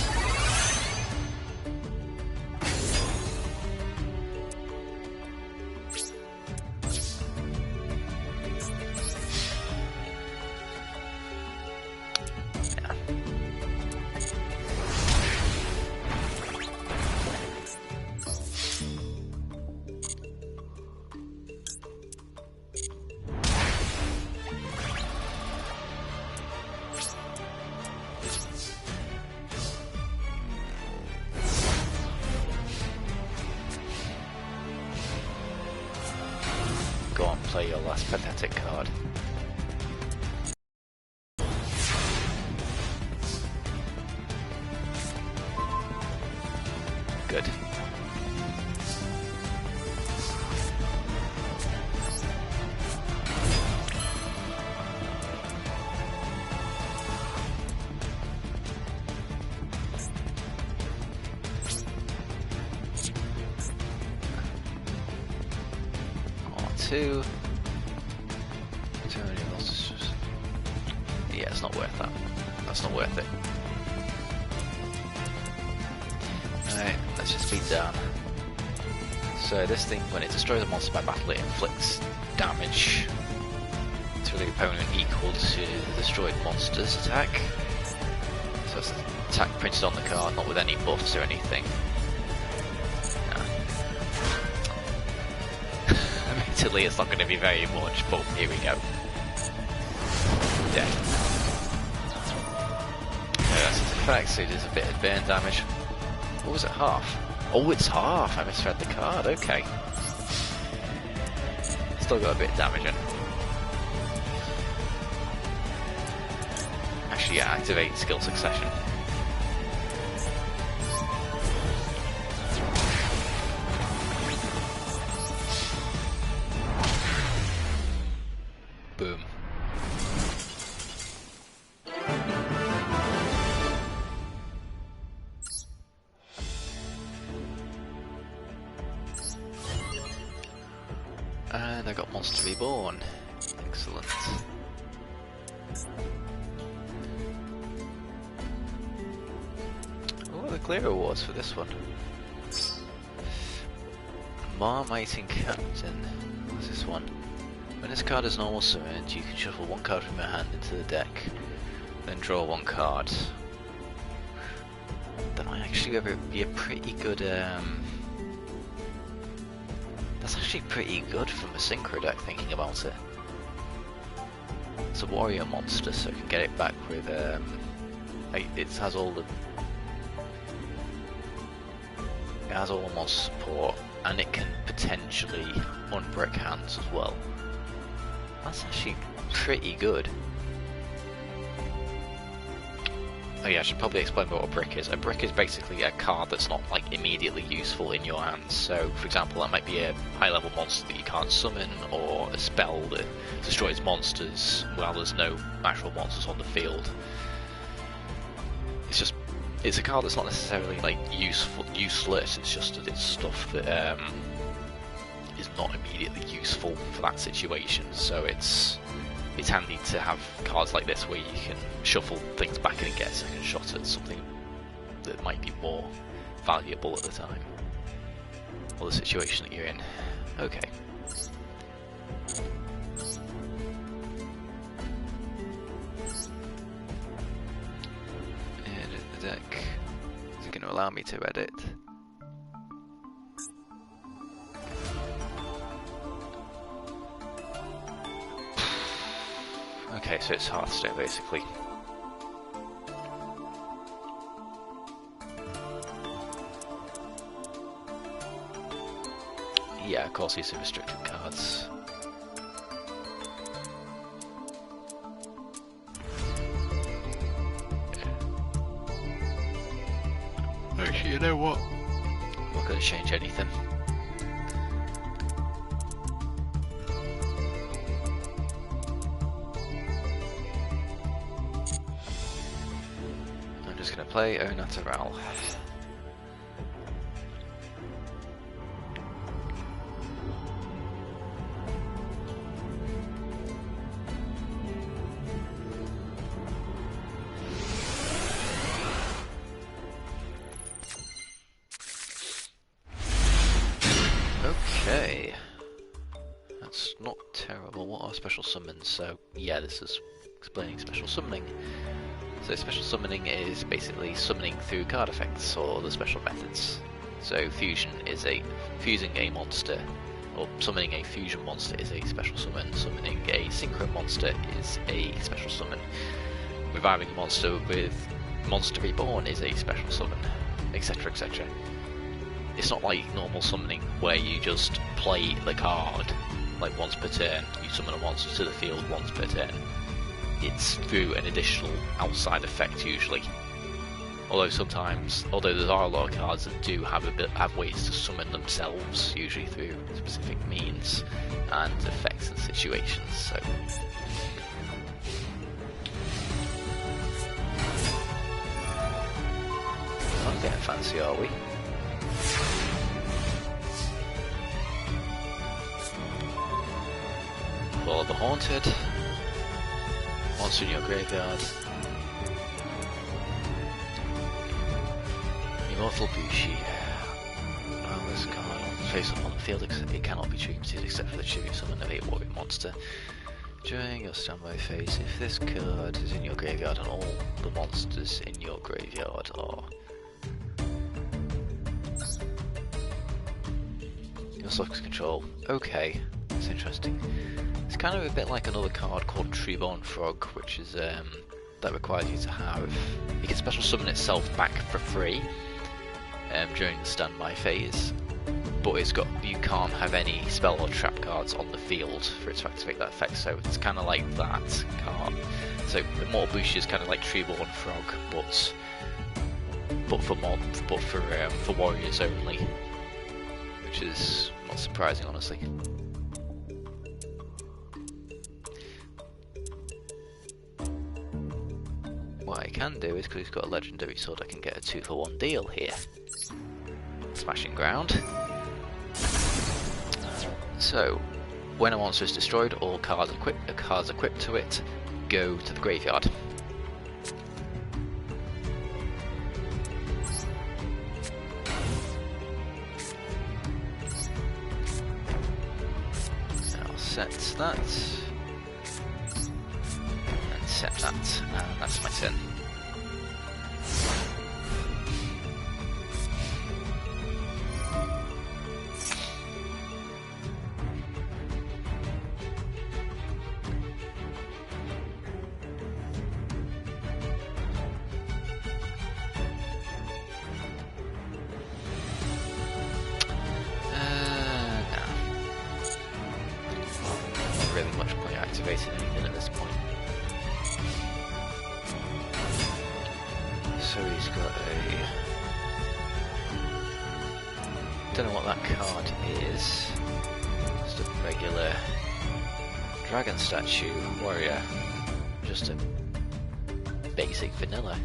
Go on, play your last pathetic card. 2. Too many monsters. Yeah, it's not worth that. That's not worth it. Alright, let's just beat down. So this thing, when it destroys a monster by battle, it inflicts damage to the opponent equal to the destroyed monster's attack. So it's attack printed on the card, not with any buffs or anything. Admittedly, it's not going to be very much, but here we go. Dead. That's its effect, so it does a bit of burn damage. Or was it half? Oh, it's half! I misread the card, okay. Still got a bit of damage in. Actually, yeah, activate skill succession. Boom. And I got Monster Reborn. Excellent. What are the clear awards for this one? Marmiting Captain. What's this one? When this card is normal summoned, you can shuffle one card from your hand into the deck, then draw one card. That might actually be a pretty good. That's actually pretty good from a synchro deck, thinking about it. It's a warrior monster, so I can get it back with. It has all the. It has all the monster support, and it can potentially unbrick hands as well. That's actually pretty good. Oh yeah, I should probably explain what a brick is. A brick is basically a card that's not like immediately useful in your hands. So, for example, that might be a high-level monster that you can't summon, or a spell that destroys monsters while there's no actual monsters on the field. It's a card that's not necessarily like useless. It's just that it's stuff that is not immediately useful for that situation. So it's handy to have cards like this where you can shuffle things back and get a second shot at something that might be more valuable at the time, or the situation that you're in. Okay. Edit the deck. Is it going to allow me to edit? Okay, so it's Hearthstone basically. Yeah, of course these are restricted cards. Actually, you know what? I'm not going to change anything. Play Au Natural. Okay. That's not terrible. What are special summons? So, yeah, this is explaining special summoning. So special summoning is basically summoning through card effects or the special methods. So fusion is fusing a monster, or summoning a fusion monster is a special summon. Summoning a synchro monster is a special summon. Reviving a monster with Monster Reborn is a special summon, etc, etc. It's not like normal summoning where you just play the card like once per turn. You summon a monster to the field once per turn. It's through an additional outside effect usually. Although there are a lot of cards that do have ways to summon themselves, usually through specific means and effects and situations. So not getting fancy, are we? Call of the Haunted. Monster in your graveyard. Immortal Bushi. Well, this card face up on the field, it cannot be treated except for the tribute summon of a warrior monster. During your standby phase, if this card is in your graveyard and all the monsters in your graveyard are your Sucks control. Okay, that's interesting. It's kind of a bit like another card called Treeborn Frog, which is that requires you to have, you can special summon itself back for free during the standby phase, but you can't have any spell or trap cards on the field for it to activate that effect. So it's kind of like that card. So Immortal Bushi is kind of like Treeborn Frog, but for warriors only, which is not surprising, honestly. What I can do is, because he's got a legendary sword, I can get a 2-for-1 deal here. Smashing Ground. So, when a monster is destroyed, all cards equipped to it go to the graveyard. I'll set that, and set that, and that's my turn. Really much point activating anything at this point. So he's got a... don't know what that card is. Just a regular dragon statue warrior. Just a basic vanilla.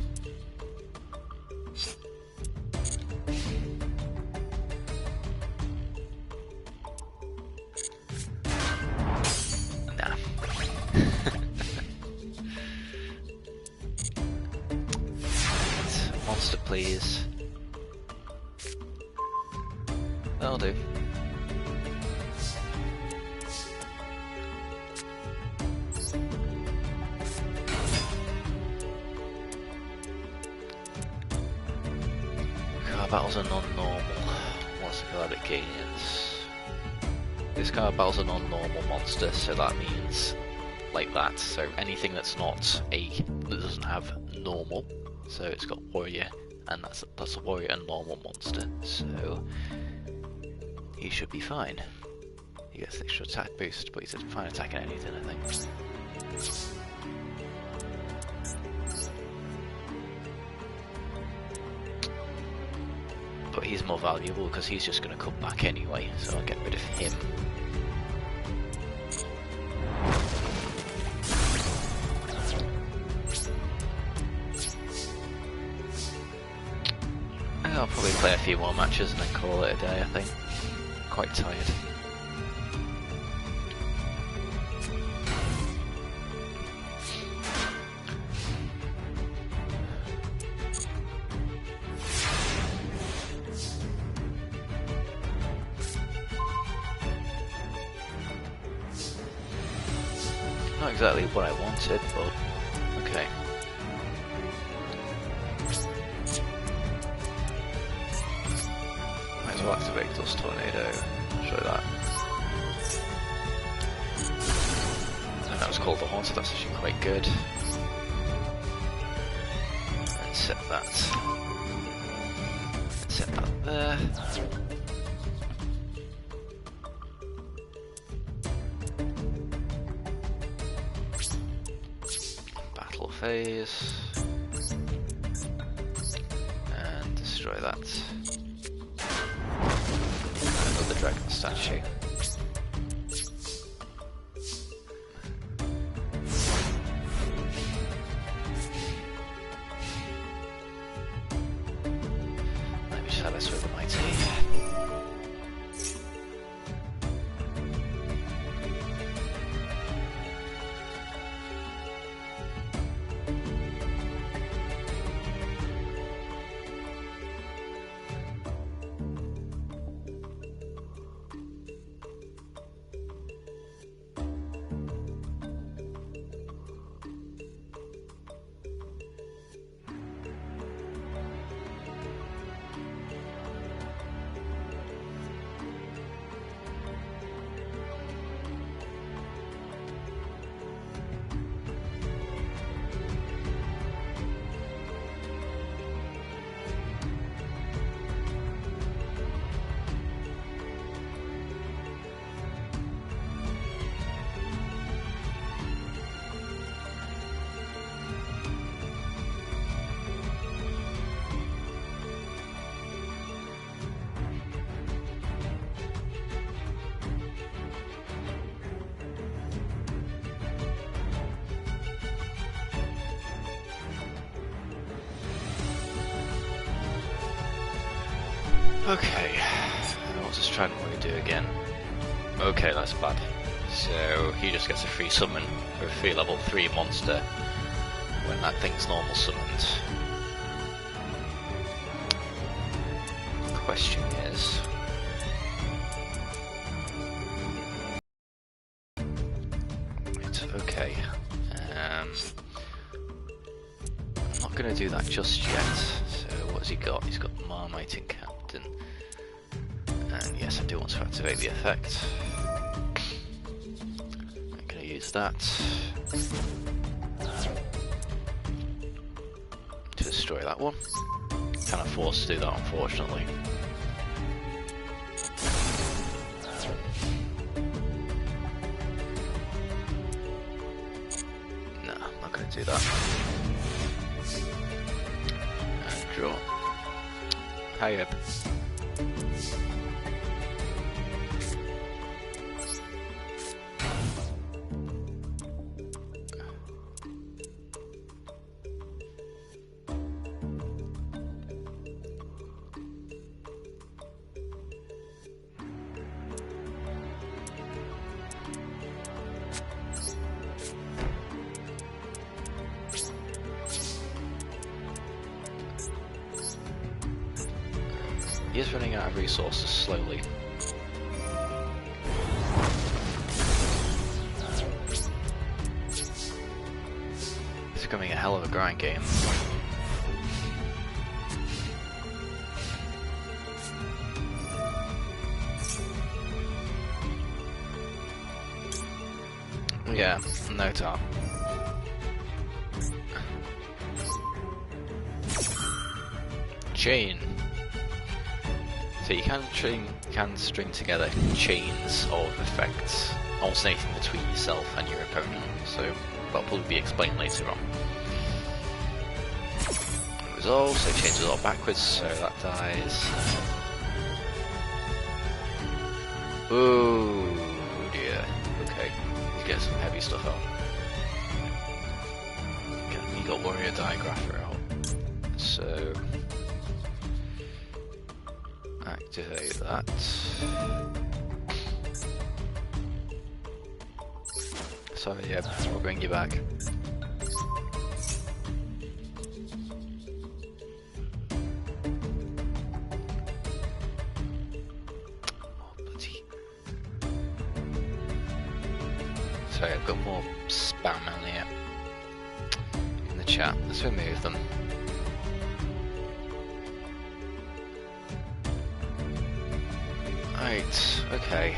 Monster, please. That'll do. Card battles are non-normal. What's the card it gains? This card battles a non-normal monster, so that means like that. So anything that doesn't have normal. So it's got warrior, and that's a warrior and normal monster. So he should be fine. He gets the extra attack boost, but he's fine attacking anything, I think. But he's more valuable because he's just going to come back anyway, so I'll get rid of him. I'll probably play a few more matches and then call it a day, I think. Quite tired. Not exactly what I wanted, but okay. Might as well activate Dust Tornado, show that. And that was called the Haunted, that's actually quite good. And set that. Set that there. Battle phase. And destroy that. Another dragon statue. Let me just have this with my tea. Okay, what's this trying to do again? Okay, that's bad. So he just gets a free summon for a free level 3 monster when that thing's normal summoned. Question is... Right, okay. I'm not going to do that just yet. So what has he got? He's got Marmiting Captain. And yes, I do want to activate the effect. I'm going to use that to destroy that one. Kind of forced to do that, unfortunately. No, I'm not going to do that. And draw. Hurry up. He is running out of resources slowly. It's becoming a hell of a grind game. Yeah, no time. Chain. So you can string together chains of effects, alternating between yourself and your opponent, so that'll probably be explained later on. Resolve, so chains resolve backwards, so that dies. Oh dear, okay, he's getting some heavy stuff out. Okay, you got Warrior Digrapher out, so... activate that. Sorry, yeah, we'll bring you back. Oh, bloody. Sorry, I've got more spam on here in the chat. Let's remove them. Right, okay.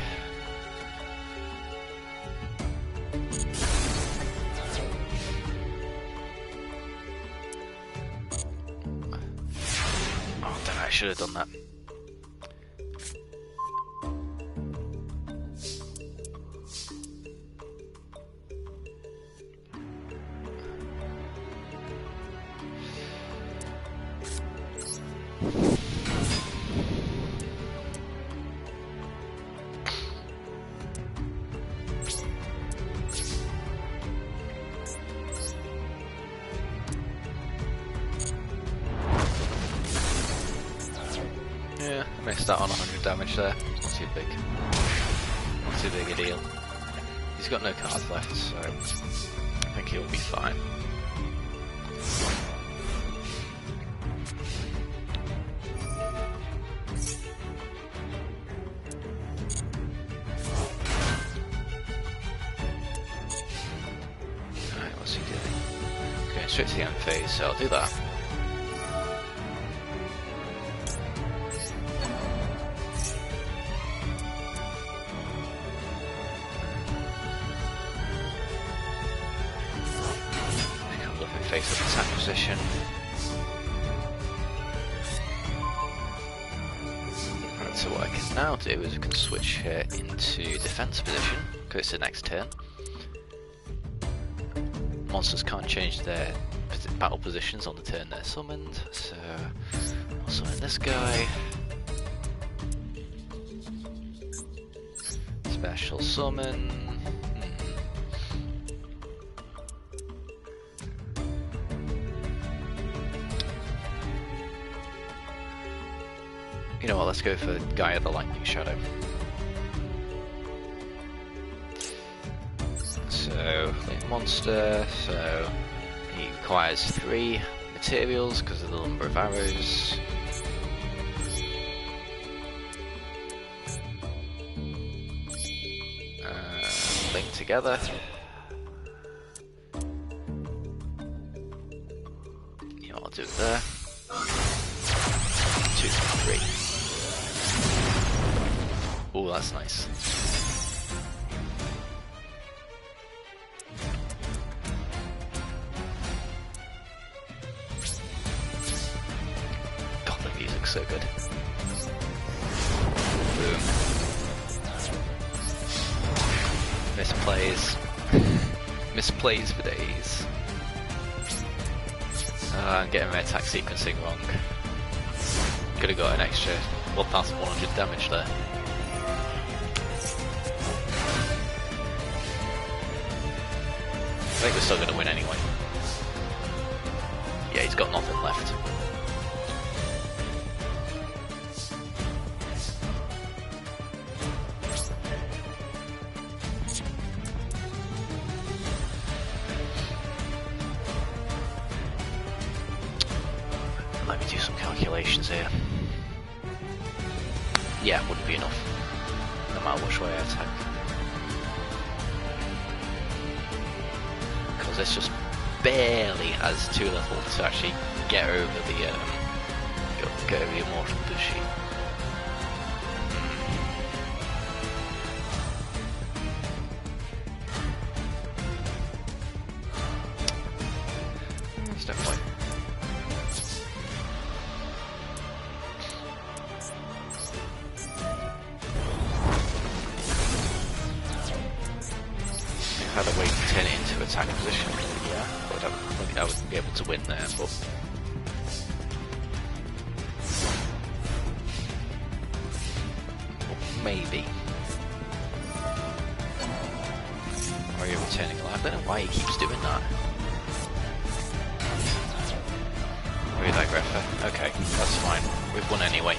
Oh, damn it, I should have done that. Yeah, I missed out on 100 damage there. Not too big. Not too big a deal. He's got no cards left, so I think he'll be fine. Alright, what's he doing? He's going straight to the end phase, so I'll do that. Face up attack position. Right, so what I can now do is I can switch here into defense position, because it's the next turn. Monsters can't change their battle positions on the turn they're summoned, so I'll summon this guy. Special summon. You know what, let's go for Gaia the Lightning Shadow. So, monster, so he requires 3 materials because of the number of arrows. Link together. You know what, I'll do it there. 2, 3. Oh, that's nice. God, the music's so good. Boom. Misplays. Misplays for days. I'm getting my attack sequencing wrong. Could have got an extra 1100 damage there. I think we're still going to win anyway. Yeah, he's got nothing left. Let me do some calculations here. Yeah, wouldn't be enough, no matter which way I attack. Because this just barely has too little to actually get over the get over the immortal Bushi. There's no point. Had a way to turn it into attack position, yeah, but I don't think I would be able to win there, but maybe. Or are you returning alive? I don't know why he keeps doing that. Read that, Greffa. Okay, that's fine. We've won anyway.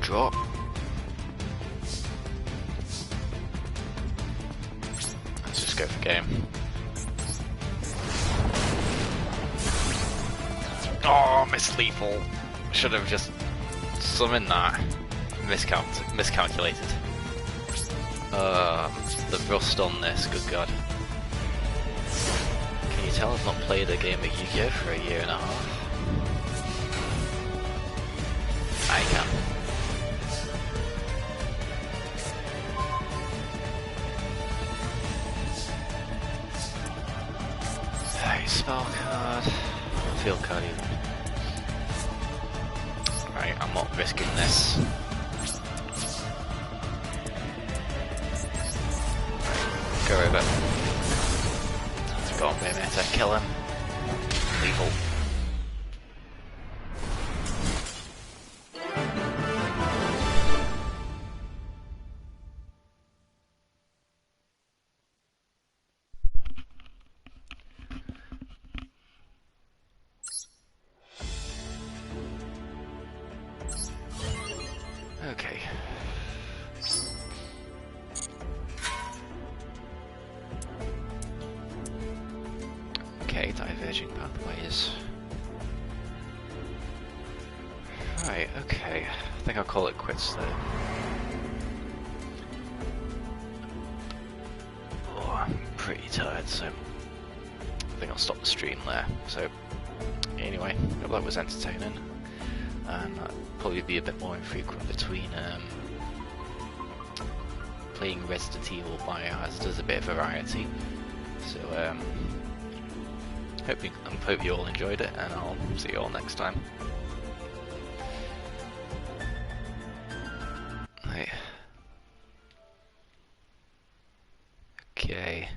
Drop. Let's just go for game. Oh, miss lethal. Should have just summoned that. Miscalculated. The rust on this, good god. Can you tell I've not played a game of Yu-Gi-Oh for a year and a half? I can. Spell card, field card even. Right, I'm not risking this. Go over. Go on, Bayonetta, kill him. Lethal. Okay. Okay, diverging pathways. Right, okay. I think I'll call it quits there. Oh, I'm pretty tired, so I think I'll stop the stream there. So, anyway, hope that was entertaining. And that'll probably be a bit more infrequent between playing Resident Evil Biohazard as a bit of variety. So hope you all enjoyed it, and I'll see you all next time. Right. Okay.